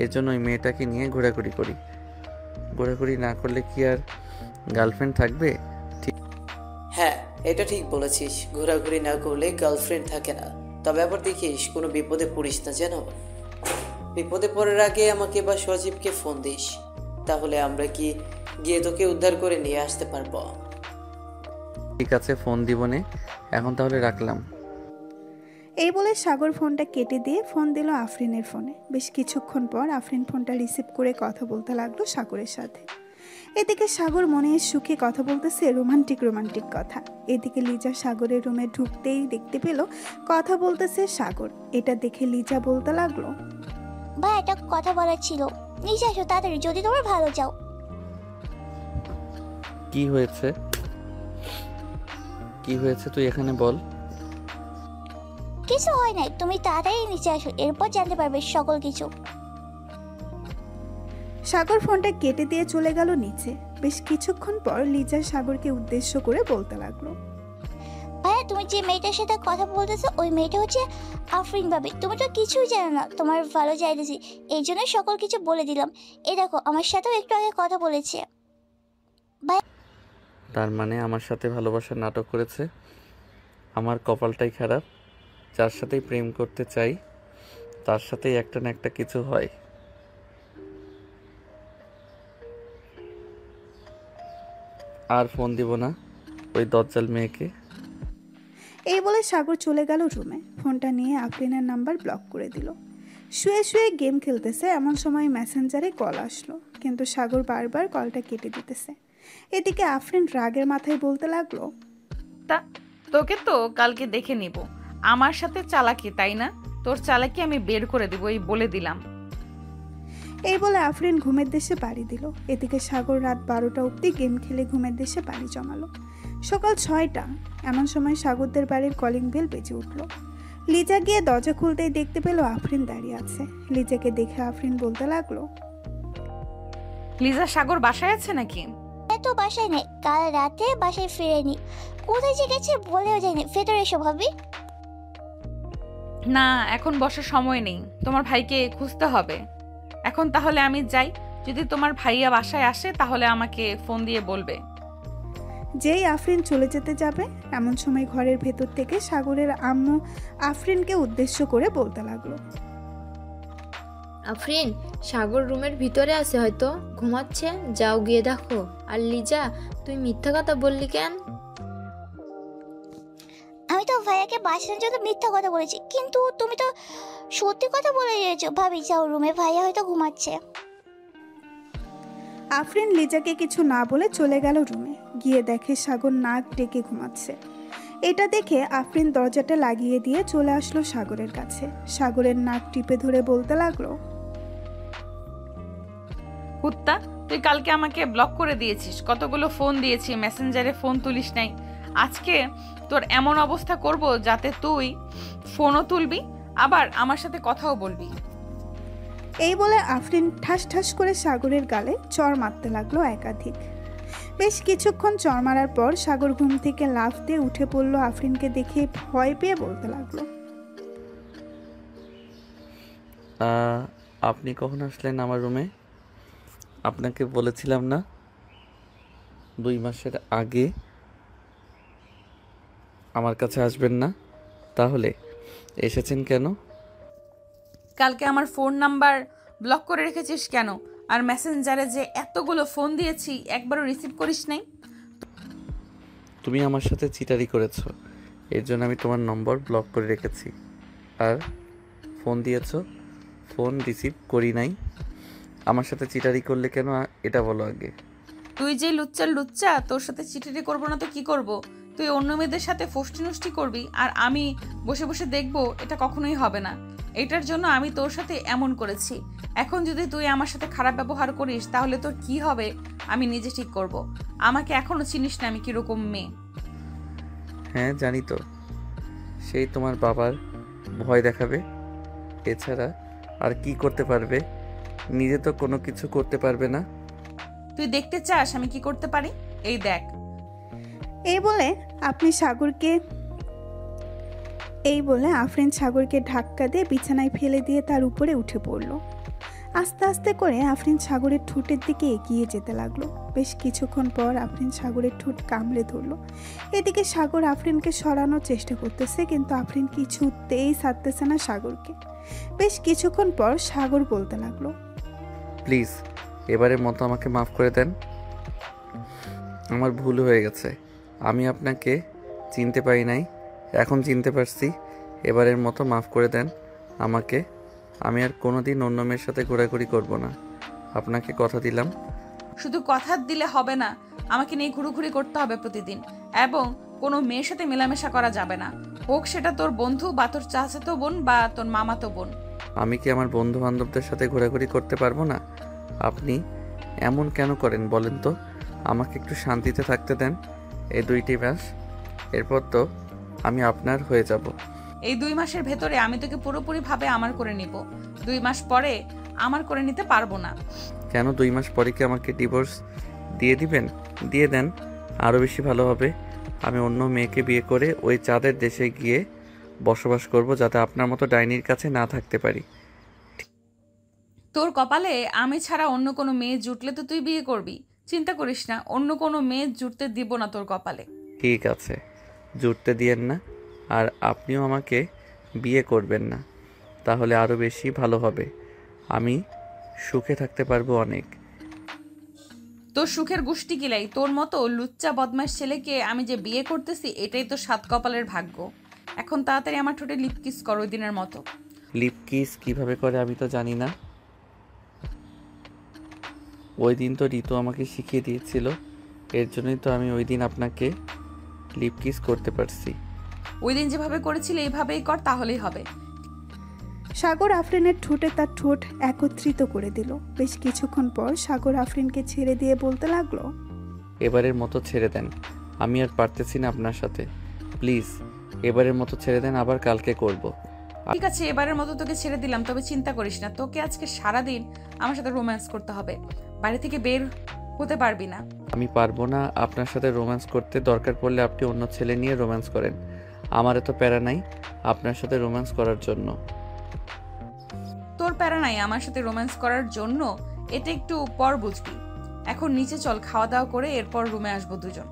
এর জন্য ওই মেয়েটাকে নিয়ে ঘোরাঘুরি করি। ঘোরাঘুরি না করলে কি আর গার্লফ্রেন্ড থাকবে? হ্যাঁ, এটা ঠিক বলেছিস, ঘোরাঘুরি না করলে গার্লফ্রেন্ড থাকে না। তবে আবার দেখিস কোনো বিপদে পড়িস না যেন। বিপদে পড়ার আগে আমাকে বা সজীবকে ফোন দিস, তাহলে আমরা কি গিয়ে তোকে উদ্ধার করে নিয়ে আসতে পারবো। ঠিক আছে, ফোন দিবনে। এখন তাহলে রাখলাম। এই বলে সাগর ফোনটা কেটে দিয়ে ফোন দিল আফরিনের ফোনে। বেশ কিছুক্ষণ পর আফরিন ফোনটা রিসিভ করে কথা বলতে লাগলো সাগরের সাথে। এদিকে সাগর মনে সুখে কথা বলতেছে রোমান্টিক রোমান্টিক কথা। এদিকে লিজা সাগরের রুমে ঢুকতেই দেখতে পেল কথা বলতেছে সাগর। এটা দেখে লিজা বলতে লাগলো, ভাই একটা কথা বলার ছিল, নিচে আসো তাড়াতাড়ি যদি তোমার ভালো যাও। কি হয়েছে? কি হয়েছে তুই এখানে বল। কিছু হয় নাই, তুমি তাড়াতাড়ি নিচে আসো, এরপর জানতে পারবে সকল কিছু। সাগর ফোনটা কেটে দিয়ে চলে গেল নিচে। বেশ কিছুক্ষণ পর লিজা সাগরকে উদ্দেশ্য করে বলতে লাগলো, ভাইয়া তুমি যে মেয়েটার সাথে কথা বলতেছো ওই মেয়েটা হচ্ছে আফরিন ভাবি। তুমি তো কিছুই জানো না, তোমার ভালো চাইতেছি এই জন্য সকল কিছু বলে দিলাম। এই দেখো আমার সাথেও একটু আগে কথা বলেছে। তার মানে আমার সাথে ভালোবাসার নাটক করেছে। আমার কপালটাই খারাপ, যার সাথেই প্রেম করতে চাই তার সাথেই একটা না একটা কিছু হয়। আর ফোন দিব না ওই দজ্জাল মেয়েকে। এই বলে সাগর চলে গেল রুমে। ফোনটা নিয়ে আফরিনের নাম্বার ব্লক করে দিল। শুয়ে শুয়ে গেম খেলতেছে এমন সময় মেসেঞ্জারে কল আসলো, কিন্তু সাগর বারবার কলটা কেটে দিতেছে। এদিকে আফরিন রাগের মাথায় বলতে লাগলো, তা তোকে তো কালকে দেখে নিব। আমার সাথে চালাকি তাই না? তোর চালাকি আমি বের করে দিব, এই বলে দিলাম। এই বলে আফরিন ঘুমের দেশে বাড়ি দিল। এদিকে সাগর রাত 12টা অবধি গেম খেলে ঘুমের দেশে বাড়ি জমালো। সকাল 6টা এমন সময় সাগরদের বাড়ির কলিং বেল বেজে উঠল। লিজা গিয়ে দরজা খুলতেই দেখতে পেল আফরিন দাঁড়িয়ে আছে। লিজাকে দেখে আফরিন বলতে লাগলো, লিজা সাগর বাসায় আছে নাকি? এত বাসায় নেই, কাল রাতে বাসায় ফিরেনি। কোথায় যে গেছে বলেও যায়নি। ভেতরে এসো ভাবি। না, এখন বসার সময় নেই, তোমার ভাইকে খুঁজতে হবে এখন। তাহলে আমি যাই, যদি তোমার ভাইয়া বাসায় আসে তাহলে আমাকে ফোন দিয়ে বলবে। যেই আফরিন চলে যেতে যাবে এমন সময় ঘরের ভেতর থেকে সাগরের আম্মু আফরিনকে উদ্দেশ্য করে বলতে লাগলো, আফরিন সাগর রুমের ভিতরে আছে, হয়তো ঘুমাচ্ছে, যাও গিয়ে দেখো। আর লিজা তুই মিথ্যা কথা বললি কেন? আমি তো ভাইয়াকে বাঁচানোর জন্য মিথ্যা কথা বলেছি, কিন্তু তুমি তো সত্যি কথা বলে দিয়েছো। ভাবি যাও রুমে, ভাইয়া হয়তো ঘুমাচ্ছে। আফরিন লিজাকে কিছু না বলে চলে গেল রুমে। গিয়ে দেখে সাগর নাক ডেকে ঘুমাচ্ছে। এটা দেখে আফরিন দরজাটা লাগিয়ে দিয়ে চলে আসলো সাগরের কাছে। সাগরের নাক টিপে ধরে বলতে লাগলো, কুত্তা, তুই কালকে আমাকে ব্লক করে দিয়েছিস, কতগুলো ফোন দিয়েছি, মেসেঞ্জারে ফোন তুলিস নাই। আজকে তোর এমন অবস্থা করব যাতে তুই ফোনও তুলবি আবার আমার সাথে কথাও বলবি। এই বলে আফরিন ঠাস ঠাস করে সাগরের গালে চড় মারতে লাগলো একাধিক। বেশ কিছুক্ষণ চড় মারার পর সাগর ঘুম থেকে লাফ দিয়ে উঠে পড়লো। আফরিনকে দেখে ভয় পেয়ে বলতে লাগলো, আপনি কখন আসলেন আমার রুমে? আপনাকে বলেছিলাম না 2 মাসের আগে আমার কাছে আসবেন না, তাহলে এসেছেন কেন? কালকে আমার ফোন নাম্বার ব্লক করে রেখেছিস কেন? আর মেসেঞ্জারে যে এতগুলো ফোন দিয়েছি একবারও রিসিভ করিস নাই। তুমি আমার সাথে চিটারি করেছো, এর জন্য আমি তোমার নম্বর ব্লক করে রেখেছি। আর ফোন দিয়েছো, ফোন রিসিভ করি নাই। আমার সাথে চিটারি করলে কেন এটা বলো আগে। তুই যে লুচ্চার লুচ্চা, তোর সাথে চিঠিটি করবো না তো কি করব? তুই অন্য মেয়েদের সাথে ফষ্টি নষ্টি করবি আর আমি বসে বসে দেখবো, এটা কখনোই হবে না। এটার জন্য আমি তোর সাথে এমন করেছি। এখন যদি তুই আমার সাথে খারাপ ব্যবহার করিস তাহলে তোর কি হবে আমি নিজে ঠিক করব। আমাকে এখনো চিনিস না আমি কিরকম মেয়ে। হ্যাঁ জানি তো, সেই তোমার বাবার ভয় দেখাবে, এছাড়া আর কি করতে পারবে? নিজে তো কোনো কিছু করতে পারবে না। তুই দেখতে চাস আমি কি করতে পারি? এই দেখ। এই বলে আফরিন সাগরকে ধাক্কা দিয়ে বিছানায় ফেলে দিয়ে তার উপরে উঠে পড়ল। আস্তে আস্তে করে আফরিন সাগরের ঠোঁটের দিকে এগিয়ে যেতে লাগলো। বেশ কিছুক্ষণ পর আফরিন সাগরের ঠোঁট কামড়ে ধরলো। এদিকে সাগর আফরিনকে সরানোর চেষ্টা করতেছে, কিন্তু আফরিন কিছুতেই ছাড়তেছে না সাগরকে। বেশ কিছুক্ষণ পর সাগর বলতে লাগলো, প্লিজ এবারের মতো আমাকে মাফ করে দেন। আমার ভুল হয়ে গেছে, আমি আপনাকে চিনতে পারি নাই, এখন চিনতে পারছি। এবারের মতো মাফ করে দেন আমাকে। আমি আর কোনোদিন অন্য মেয়ের সাথে ঘোরাঘুরি করব না, আপনাকে কথা দিলাম। শুধু কথা দিলে হবে না, আমাকে নিয়ে ঘুরুঘুরি করতে হবে প্রতিদিন, এবং কোনো মেয়ের সাথে মেলামেশা করা যাবে না, হোক সেটা তোর বন্ধু বা তোর চাচাতো বোন বা তোর মামাতো বোন। আমি কি আমার বন্ধু বান্ধবদের সাথে ঘোরাঘুরি করতে পারবো না? আপনি এমন কেন করেন বলেন তো? আমাকে একটু শান্তিতে থাকতে দেন এই 2টি মাস, এরপর তো আমি আপনার হয়ে যাব। এই 2 মাসের ভেতরে আমি তোকে পুরোপুরি ভাবে আমার করে নিব। 2 মাস পরে আমার করে নিতে পারবো না। কেন 2 মাস পরে কি আমাকে ডিভোর্স দিয়ে দিবেন? দিয়ে দেন, আরও বেশি ভালো হবে। আমি অন্য মেয়েকে বিয়ে করে ওই চাঁদের দেশে গিয়ে বসবাস করব, যাতে আপনার মতো ডাইনির কাছে না থাকতে পারি। তোর কপালে আমি ছাড়া অন্য কোনো মেয়ে জুটলে তো তুই বিয়ে করবি। চিন্তা করিস না, অন্য কোনো মেয়ে জুটতে দিব না তোর কপালে। ঠিক আছে, জুটতে দিয়েন না, আর আপনিও আমাকে বিয়ে করবেন না, তাহলে আরও বেশি ভালো হবে। আমি সুখে থাকতে পারবো অনেক। তোর সুখের গুষ্টি কিলাই, তোর মতো লুচ্চা বদমাস ছেলেকে আমি যে বিয়ে করতেছি এটাই তো 7 কপালের ভাগ্য। এখন তাড়াতাড়ি আমার ঠোঁটে লিপ কিস কর ওই দিনের মতো। লিপ কিস কীভাবে করে আমি তো জানি না। ওই দিন তো ঋতু আমাকে শিখিয়ে দিয়েছিল, এর জন্যই তো আমি ওই দিন আপনাকে লিপ কিস করতে পারছি। ওই দিন যেভাবে করেছিলে এইভাবেই কর, তাহলেই হবে। সাগর আফরিনের ঠোঁটে তার ঠোঁট একত্রিত করে দিল। বেশ কিছুক্ষণ পর সাগর আফরিনকে ছেড়ে দিয়ে বলতে লাগলো, এবারের মতো ছেড়ে দেন, আমি আর পারতেছি না আপনার সাথে। প্লিজ এবারের মতো ছেড়ে দেন, আবার কালকে করব। ঠিক আছে, এবারের মতো তোকে ছেড়ে দিলাম, তবে চিন্তা করিস না, তোকে আজকে সারাদিন আমার সাথে রোম্যান্স করতে হবে। বাড়ি থেকে বের হতে পারবি না। আমি পারবো না আপনার সাথে রোম্যান্স করতে, দরকার পড়লে আপনি অন্য ছেলে নিয়ে রোম্যান্স করেন, আমার এত প্যারা নাই আপনার সাথে রোম্যান্স করার জন্য। তোর প্যারা নাই আমার সাথে রোম্যান্স করার জন্য, এটা একটু পর বুঝবি। এখন নিচে চল, খাওয়া দাওয়া করে এরপর রুমে আসবো দুজন।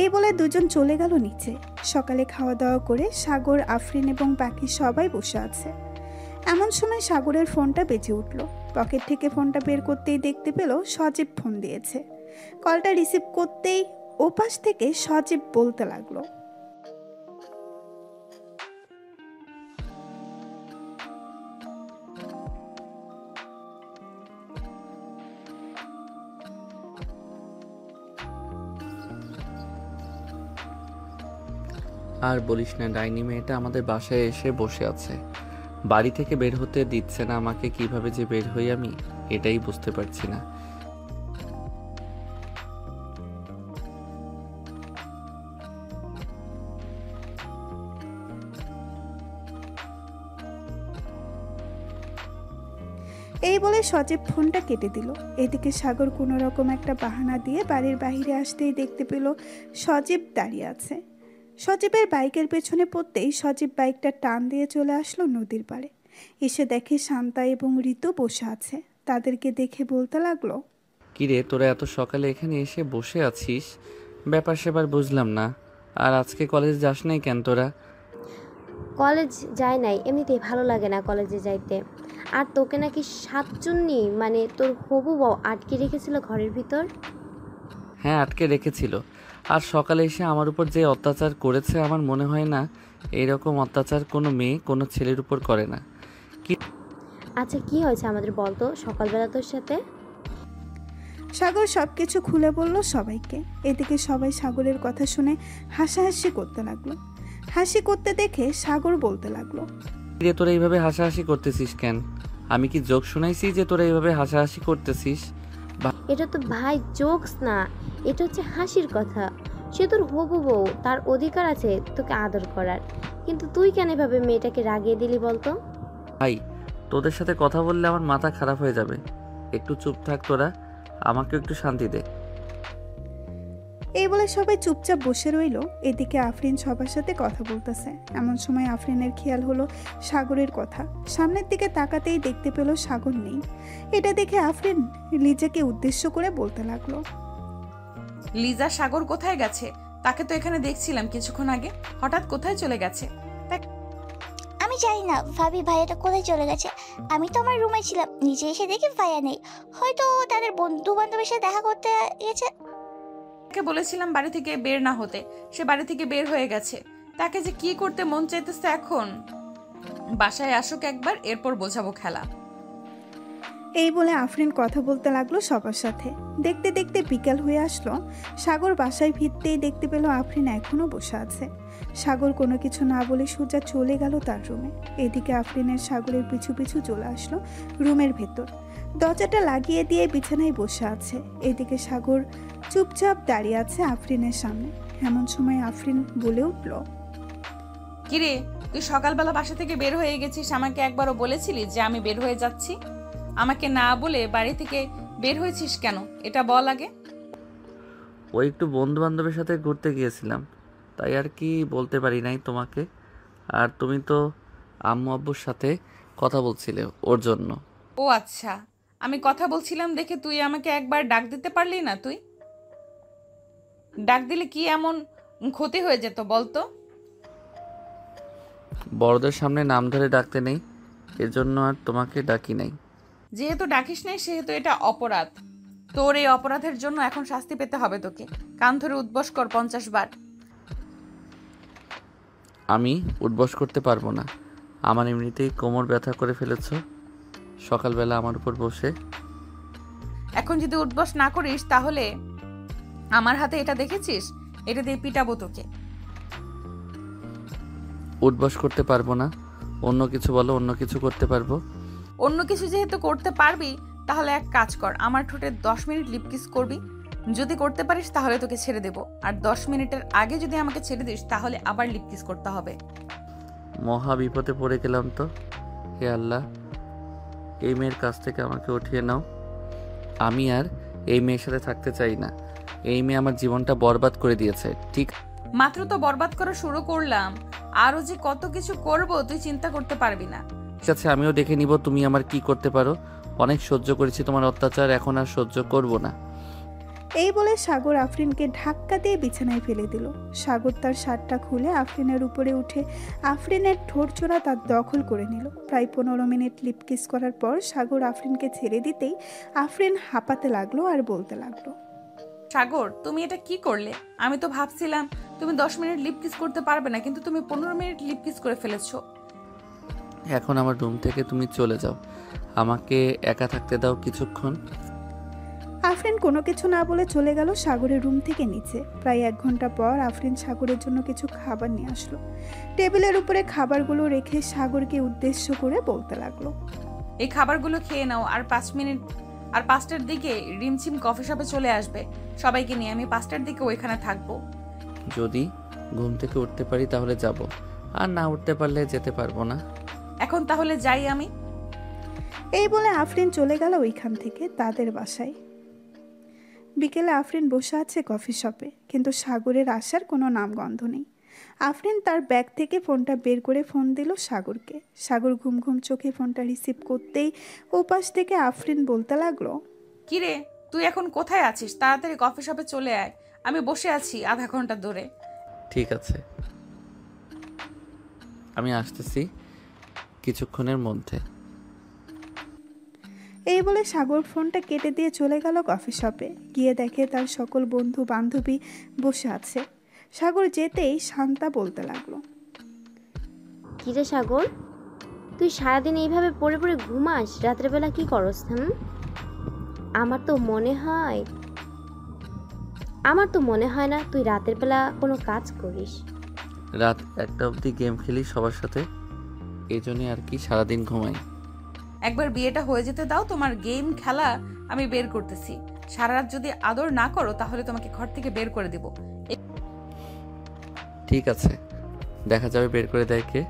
এই বলে দুজন চলে গেল নিচে। সকালে খাওয়া দাওয়া করে সাগর, আফরিন এবং বাকি সবাই বসে আছে। এমন সময় সাগরের ফোনটা বেজে উঠল। পকেট থেকে ফোনটা বের করতেই দেখতে পেল সজীব ফোন দিয়েছে। কলটা রিসিভ করতেই ওপাশ থেকে সজীব বলতে লাগলো, আর বলিস না, ডাইনি মেয়েটা আমাদের বাসায় এসে বসে আছে, বাড়ি থেকে বের হতে দিচ্ছে না আমাকে। কিভাবে যে বের হই আমি এটাই বুঝতে পারছি না। এই বলে সজীব ফোনটা কেটে দিল। এদিকে সাগর কোনো রকম একটা বাহানা দিয়ে বাড়ির বাইরে আসতেই দেখতে পেল সজীব দাঁড়িয়ে আছে। সজীবের বাইকের পেছনে পড়তেই সজীব বাইকটা টান দিয়ে চলে আসলো নদীর পাড়ে। এসে দেখে শান্তা এবং ঋতু বসে আছে। তাদেরকে দেখে বলতে লাগলো, কিরে তোরা এত সকালে এখানে এসে বসে আছিস, ব্যাপার সেবার বুঝলাম না। আর আজকে কলেজ যাস নাই কেন তোরা? কলেজ যাই নাই, এমনিতেই ভালো লাগে না কলেজে যাইতে। আর তোকে নাকি সাতজনই মানে তোর হবু বউ আটকে রেখেছিল ঘরের ভিতর। হ্যাঁ আটকে রেখেছিল, আর সকালে এসে আমার উপর যে অত্যাচার করেছে, আমার মনে হয় না এইরকম অত্যাচার কোনো মেয়ে কোনো ছেলের উপর করে না। আচ্ছা কি হয়েছে আমাদের বলতো সকালবেলা তোর সাথে? সাগর সবকিছু খুলে বলল সবাইকে। এদিকে সবাই সাগরের কথা শুনে হাসাহাসি করতে লাগলো। হাসি করতে দেখে সাগর বলতে লাগলো, রে তোরা এইভাবে হাসাহাসি করতেছিস কেন? আমি কি জোক শুনাইছি যে তোরা এইভাবে হাসাহাসি করতেছিস? এটা তো ভাই জোকস না, এটা হচ্ছে হাসির কথা। সে তোর হবু বউ, তার অধিকার আছে তোকে আদর করার। কিন্তু তুই কেন এভাবে মেয়েটাকে রাগিয়ে দিলি বলতো? ভাই তোদের সাথে কথা বললে আমার মাথা খারাপ হয়ে যাবে। একটু চুপ থাক তোরা, আমাকে একটু শান্তি দে। এই বলে সবাই চুপচাপ বসে রইল। এদিকে আফরিন সবার সাথে কথা বলতেছে। এমন সময় আফরিনের খেয়াল হলো সাগরের কথা। সামনের দিকে তাকাতেই দেখতে পেল সাগর নেই। এটা দেখে আফরিন লিজাকে উদ্দেশ্য করে বলতে লাগলো, লিজা সাগর কোথায় গেছে? তাকে তো এখানে দেখছিলাম কিছুক্ষণ আগে, হঠাৎ কোথায় চলে গেছে? আমি জানি না ভাবি ভাইয়াটা কোথায় চলে গেছে। আমি তো আমার রুমে ছিলাম, নিচে এসে দেখি ভাইয়া নেই। হয়তো তাদের বন্ধু বান্ধবের সাথে দেখা করতে গেছে। তাকে বলেছিলাম বাড়ি থেকে বের না হতে, সে বাড়ি থেকে বের হয়ে গেছে। তাকে যে কি করতে মন চাইতেছে এখন। বাসায় আসুক একবার, এরপর বোঝাবো খেলা। এই বলে আফরিন কথা বলতে লাগলো সবার সাথে। দেখতে দেখতে বিকাল হয়ে আসলো। সাগর বাসায় ফিরতেই দেখতে পেল আফরিন এখনো বসে আছে। সাগর কোনো কিছু না বলে সোজা চলে গেল তার রুমে। এদিকে আফরিনের সাগরের পিছু পিছু চলে আসলো রুমের ভেতর। দরজাটা লাগিয়ে দিয়ে বিছানায় বসে আছে। এদিকে সাগর চুপচাপ দাঁড়িয়ে আছে আফরিনের সামনে। এমন সময় আফরিন বলে উঠল, কিরে তুই সকালবেলা বাসা থেকে বের হয়ে গেছিস, আমাকে একবারও বলেছিলি যে আমি বের হয়ে যাচ্ছি? আমাকে না বলে বাড়ি থেকে বের হয়েছিস কেন, এটা বল আগে। ওই একটু বন্ধু বান্ধবের সাথে ঘুরতে গিয়েছিলাম, তাই আর কি বলতে পারি নাই তোমাকে। আর তুমি তো আম্মু আব্বুর সাথে কথা বলছিলে ওর জন্য। ও আচ্ছা, আমি কথা বলছিলাম দেখে তুই আমাকে একবার ডাক দিতে পারলি না? তুই ডাক দিলে কি এমন ক্ষতি হয়ে যেত বলতো? বড়দের সামনে নাম ধরে ডাকতে নেই, এজন্য আর তোমাকে ডাকি নাই। যেহেতু ডাকিস নাই সেহেতু এটা অপরাধ। তোর এই অপরাধের জন্য এখন শাস্তি পেতে হবে তোকে। কান ধরে উঠবস কর 50 বার। আমি উঠবস করতে পারবো না, আমার এমনিতেই কোমর ব্যথা করে ফেলেছো সকালবেলা আমার উপর বসে। এখন যদি উঠবস না করিস তাহলে আমার হাতে এটা দেখেছিস, এটা দিয়ে পিটাবো তোকে। উঠবস করতে পারবো না, অন্য কিছু বলো, অন্য কিছু করতে পারবো। অন্য কিছু যেহেতু করতে পারবি তাহলে এক কাজ কর, আমার ঠোঁটে 10 মিনিট লিপ কিস করবি। যদি করতে পারিস তাহলে তোকে ছেড়ে দেব, আর 10 মিনিটের আগে যদি আমাকে ছেড়ে দিস তাহলে আবার লিপ কিস করতে হবে। মহা বিপদে পড়ে গেলাম তো। হে আল্লাহ, এই মেয়ের কাছ থেকে আমাকে উঠিয়ে নাও। আমি আর এই মেয়ের সাথে থাকতে চাই না। এই মেয়ে আমার জীবনটা বরবাদ করে দিয়েছে। ঠিক মাত্র তো বরবাদ করা শুরু করলাম, আরো যে কত কিছু করব তুই চিন্তা করতে পারবি না। ঠিক আছে, আমিও দেখে নিব তুমি আমার কি করতে পারো। অনেক সহ্য করেছি তোমার অত্যাচার, এখন আর সহ্য করব না। এই বলে সাগর আফরিনকে ধাক্কা দিয়ে বিছানায় ফেলে দিল। সাগর তার শার্টটা খুলে আফরিনের উপরে উঠে আফরিনের ঠোঁট জোড়া তার দখল করে নিল। প্রায় 15 মিনিট লিপ কিস করার পর সাগর আফরিনকে ছেড়ে দিতেই আফরিন হাঁপাতে লাগলো আর বলতে লাগলো, সাগর তুমি এটা কি করলে? আমি তো ভাবছিলাম তুমি 10 মিনিট লিপ কিস করতে পারবে না, কিন্তু তুমি 15 মিনিট লিপ কিস করে ফেলেছো। এখন আমার রুম থেকে তুমি চলে যাও, আমাকে একা থাকতে দাও কিছুক্ষণ। আফরিন কোনো কিছু না বলে চলে গেল সাগরের রুম থেকে নিচে। প্রায় 1 ঘন্টা পর আফরিন সাগরের জন্য কিছু খাবার নিয়ে আসলো। টেবিলের উপরে খাবারগুলো রেখে সাগরকে উদ্দেশ্য করে বলতে লাগলো, এই খাবারগুলো খেয়ে নাও, আর 5টার দিকে রিমঝিম কফি শপে চলে আসবে সবাইকে নিয়ে। আমি 5টার দিকে ওইখানে থাকবো। যদি ঘুম থেকে উঠতে পারি তাহলে যাব, আর না উঠতে পারলে যেতে পারবো না। এখন তাহলে যাই আমি। এই বলে আফরিন চলে গেল ওইখান থেকে তাদের বাসায়। বিকেলে আফরিন বসে আছে কফি শপে, কিন্তু সাগরের আসার কোনো নামগন্ধ নেই। আফরিন তার ব্যাগ থেকে ফোনটা বের করে ফোন দিল সাগরকে। সাগর ঘুম ঘুম চোখে ফোনটা রিসিভ করতেই ওপাশ থেকে আফরিন বলতে লাগলো, কিরে তুই এখন কোথায় আছিস? তাড়াতাড়ি কফি শপে চলে আয়, আমি বসে আছি আধা ঘন্টা ধরে। ঠিক আছে, আমি আসতেছি কিছুক্ষণের মধ্যে। এই বলে সাগর ফোনটা কেটে দিয়ে চলে গেল কফি শপে। গিয়ে দেখে তার সকল বন্ধু বান্ধবী বসে আছে। সাগর যেতেই শান্তা বলতে লাগলো, কিরে সাগর, তুই সারাদিন এইভাবে পড়ে পড়ে ঘুমাস, রাত্রেবেলা কি করস? আমার তো মনে হয় না তুই রাতের বেলা কোনো কাজ করিস। রাত 1টা অবধি গেম খেলি সবার সাথে, এই জন্যই আর কি সারাদিন ঘুমাই। একবার বিয়েটা হয়ে যেতে দাও, তোমার গেম খেলা আমি বের করতেছি। সারা রাত যদি আদর না করো তাহলে তোমাকে ঘর থেকে বের করে দিব। ঠিক আছে, দেখা যাবে বের করে দেয় কে।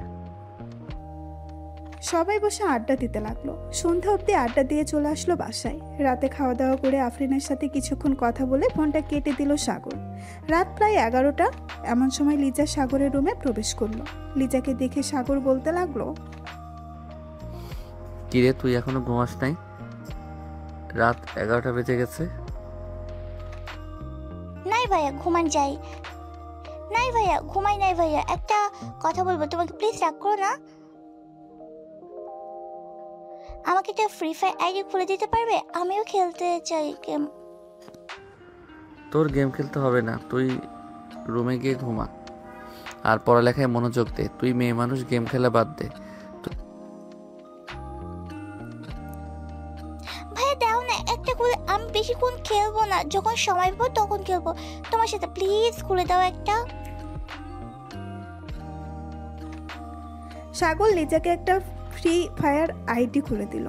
সবাই বসে আড্ডা দিতে লাগলো। সন্ধ্যা অবধি আড্ডা দিয়ে চলে আসলো বাসায়। রাতে খাওয়া দাওয়া করে আফরিনের সাথে কিছুক্ষণ কথা বলে ফোনটা কেটে দিল সাগর। রাত প্রায় 11টা। এমন সময় লিজা সাগরের রুমে প্রবেশ করলো। লিজাকে দেখে সাগর বলতে লাগলো, কিরে তুই এখনো ঘুমাস নাই? রাত 11টা বেজে গেছে। নাই ভাইয়া ঘুমান যাই। নাই ভাইয়া ঘুমাই নাই ভাইয়া, একটা কথা বলবো তোমাকে, প্লিজ রাগ করো না। আমাকে একটা ফ্রি ফায়ার আইডি খুলে দিতে পারবে? আমিও খেলতে চাই গেম। তোর গেম খেলতে হবে না, তুই রুমে গিয়ে ঘুমা আর পড়ালেখায় মনোযোগ দে। তুই মেয়ে মানুষ, গেম খেলা বাদ দে। ভাইয়া দাও না একটা খুলে, আমি বেশিক্ষণ খেলবো না, যখন সময় পাবো তখন খেলবো তোমার সাথে, প্লিজ খুলে দাও একটা। সাগর লিজাকে একটা ফ্রি ফায়ার আইডি খুলে দিল।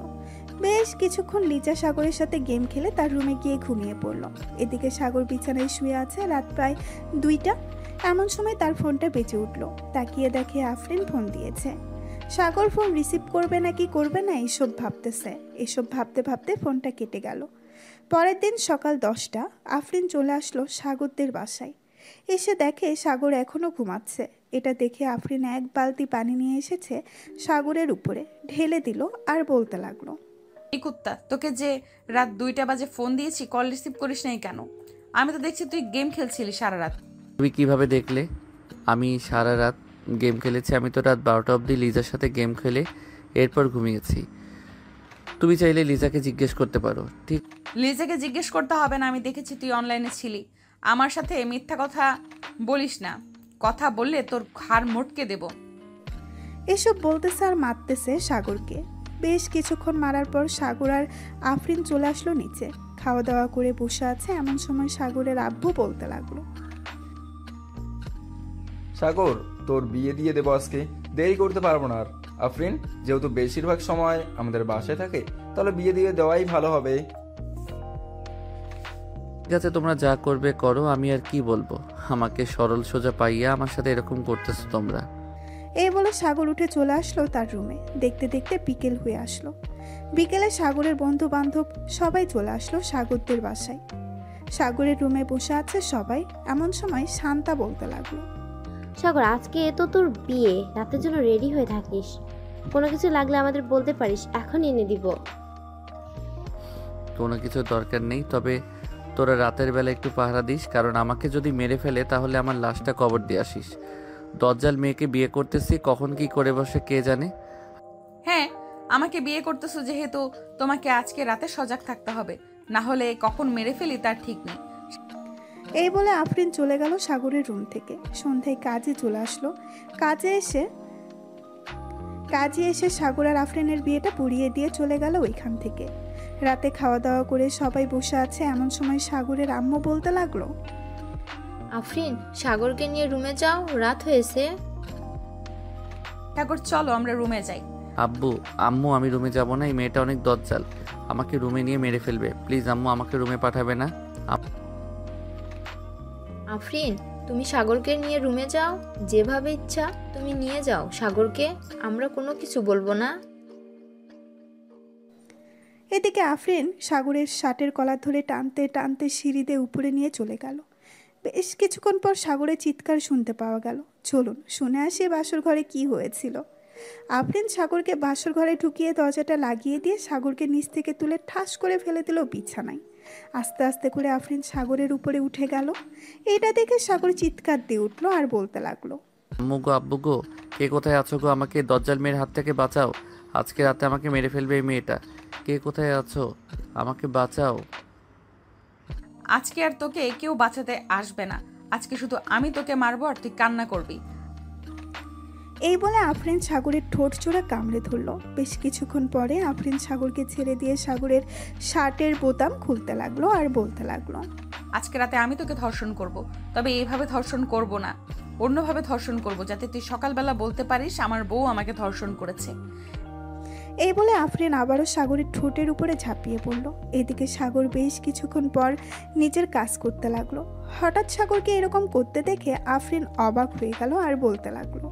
বেশ কিছুক্ষণ লিজা সাগরের সাথে গেম খেলে তার রুমে গিয়ে ঘুমিয়ে পড়ল। এদিকে সাগর বিছানায় শুয়ে আছে। রাত প্রায় 2টা। এমন সময় তার ফোনটা বেজে উঠল। তাকিয়ে দেখে আফরিন ফোন দিয়েছে। সাগর ফোন রিসিভ করবে নাকি করবে না এসব ভাবতে ভাবতে ফোনটা কেটে গেল। পরের দিন সকাল 10টা আফরিন চলে আসলো সাগরদের বাসায়। এসে দেখে সাগর এখনো ঘুমাচ্ছে। এটা দেখে আফরিন এক বালতি পানি নিয়ে এসেছে সাগরের উপরে ঢেলে দিল আর বলতে লাগলো, এই কুত্তা, তোকে যে রাত 2টা বাজে ফোন দিয়েছি, কল রিসিভ করিস নাই কেন? আমি তো দেখছি তুই গেম খেলছিলি সারা রাত। তুমি কিভাবে দেখলে আমি সারা রাত গেম খেলেছি? আমি তো রাত 12টা অবধি লিজার সাথে গেম খেলে এরপর ঘুমিয়েছি। তুমি চাইলে লিজাকে জিজ্ঞেস করতে পারো। ঠিক, লিজাকে জিজ্ঞেস করতে হবে না, আমি দেখেছি তুই অনলাইনে ছিলি। আমার সাথে মিথ্যা কথা বলিস না, কথা বললে তোর ঘাড় মোটকে দেব। এসব বলতেছে আর মারতেছে সাগরকে। বেশ কিছুক্ষণ মারার পর সাগর আর আফরিন চলে আসলো নিচে। খাওয়া দাওয়া করে বসে আছে। এমন সময় সাগরের আব্বু বলতে লাগলো, সাগর, তোর বিয়ে দিয়ে দেবো আজকে, দেরি করতে পারবো না আর। আফরিন যেহেতু বেশিরভাগ সময় আমাদের বাসায় থাকে, তাহলে বিয়ে দিয়ে দেওয়াই ভালো হবে। ঠিক আছে, তোমরা যা করবে করো, আমি আর কি বলবো। আমাকে সরল সোজা পাইয়া আমার সাথে এরকম করতেছো তোমরা। এই বলে সাগর উঠে চলে আসলো তার রুমে। দেখতে দেখতে বিকেল হয়ে আসলো। বিকেলে সাগরের বন্ধু বান্ধব সবাই চলে আসলো সাগরদের বাসায়। সাগরের রুমে বসে আছে সবাই। এমন সময় শান্তা বলতে লাগলো, সাগর, আজকে তো তোর বিয়ে, রাতের জন্য রেডি হয়ে থাকিস। কোনো কিছু লাগলে আমাদের বলতে পারিস, এখন এনে দিব। কোনো কিছু দরকার নেই, তবে তোরা রাতের বেলা একটু পাহারা দিস, কারণ আমাকে যদি মেরে ফেলে তাহলে আমার লাশটা কবর দিয়ে আসিস। দজ্জাল মেয়েকে বিয়ে করতেছি, কখন কি করে বসে কে জানে। হ্যাঁ, আমাকে বিয়ে করতেছো যেহেতু তোমাকে আজকে রাতে সজাগ থাকতে হবে, না হলে কখন মেরে ফেলি তার ঠিক নেই। এই বলে আফরিন চলে গেল সাগরের রুম থেকে। সন্ধ্যায় কাজে চলে আসলো। কাজে এসে সাগর আর আফরিনের বিয়েটা পুড়িয়ে দিয়ে চলে গেল ওইখান থেকে। রাতে খাওয়া দাওয়া করে সবাই বসে আছে। এমন সময় সাগরের আম্মু বলতে লাগলো, আফরিন, সাগরকে নিয়ে রুমে যাও, রাত হয়েছে। সাগর চলো আমরা রুমে যাই। আম্মু আমি রুমে যাব না, এই মেয়েটা অনেক দজ্জাল, আমাকে রুমে নিয়ে মেরে ফেলবে। প্লিজ আম্মু, আমাকে রুমে পাঠাবে না। আফরিন, তুমি সাগরকে নিয়ে রুমে যাও, যেভাবে ইচ্ছা তুমি নিয়ে যাও সাগরকে, আমরা কোনো কিছু বলবো না। এদিকে আফরিন সাগরের শার্টের কলার ধরে টানতে টানতে সিঁড়ি দিয়ে উপরে নিয়ে চলে গেল। বেশ কিছুক্ষণ পর সাগরের চিৎকার শুনতে পাওয়া গেল। চলুন শুনে আসি বাসর ঘরে কি হয়েছিল। আফরিন সাগরকে বাসর ঘরে ঢুকিয়ে দরজাটা লাগিয়ে দিয়ে সাগরকে নিচ থেকে তুলে ঠাস করে ফেলে দিল বিছানায়। আস্তে আস্তে করে আফরিন সাগরের উপরে উঠে গেল। এটা দেখে সাগর চিৎকার দিয়ে উঠলো আর বলতে লাগলো, আম্মু গো, আব্বু গো, কে কোথায় আছো গো? আমাকে দজ্জাল মেয়ের হাত থেকে বাঁচাও। আজকে রাতে আমাকে মেরে ফেলবে এই মেয়েটা। কে কোথায় আছো? আমাকে বাঁচাও। আজকে আর তোকে কেউ বাঁচাতে আসবে না। আজকে শুধু আমি তোকে মারবো আর তুই কান্না করবি। এই বলে আফরিন সাগরের ঠোঁট জোড়া কামড়ে ধরল। বেশ কিছুক্ষণ পরে আফরিন সাগরকে ছেড়ে দিয়ে সাগরের শার্টের বোতাম খুলতে লাগলো আর বলতে লাগলো, আজকে রাতে আমি তোকে ধর্ষণ করব, তবে এইভাবে ধর্ষণ করব না, অন্যভাবে ধর্ষণ করব, যাতে তুই সকালবেলা বলতে পারিস আমার বউ আমাকে ধর্ষণ করেছে। এই বলে আফরিন আবারও সাগরের ঠোঁটের উপরে ঝাঁপিয়ে পড়ল। এদিকে সাগর বেশ কিছুক্ষণ পর নিজের কাজ করতে লাগলো। হঠাৎ সাগরকে এরকম করতে দেখে আফরিন অবাক হয়ে গেল আর বলতে লাগলো,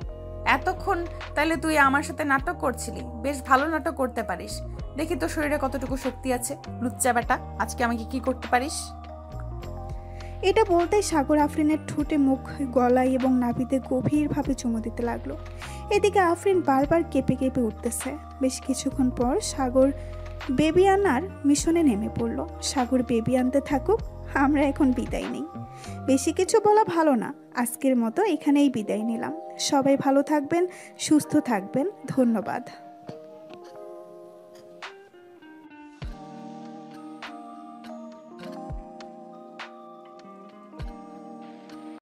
এতক্ষণ তাহলে তুই আমার সাথে নাটক করছিলি? বেশ ভালো নাটক করতে পারিস, দেখি তোর শরীরে কতটুকু শক্তি আছে। লুচ্চা বেটা, আজকে আমাকে কি করতে পারিস? এটা বলতেই সাগর আফরিনের ঠোঁটে, মুখ, গলায় এবং নাভিতে গভীরভাবে চুমু দিতে লাগলো। এদিকে আফরিন বারবার কেঁপে কেঁপে উঠতেছে। বেশ কিছুক্ষণ পর সাগর বেবি আনার মিশনে নেমে পড়ল। সাগর বেবি আনতে থাকুক, আমরা এখন বিদায় নেই। বেশি কিছু বলা ভালো না, আজকের মতো এখানেই বিদায় নিলাম। সবাই ভালো থাকবেন, সুস্থ থাকবেন, ধন্যবাদ।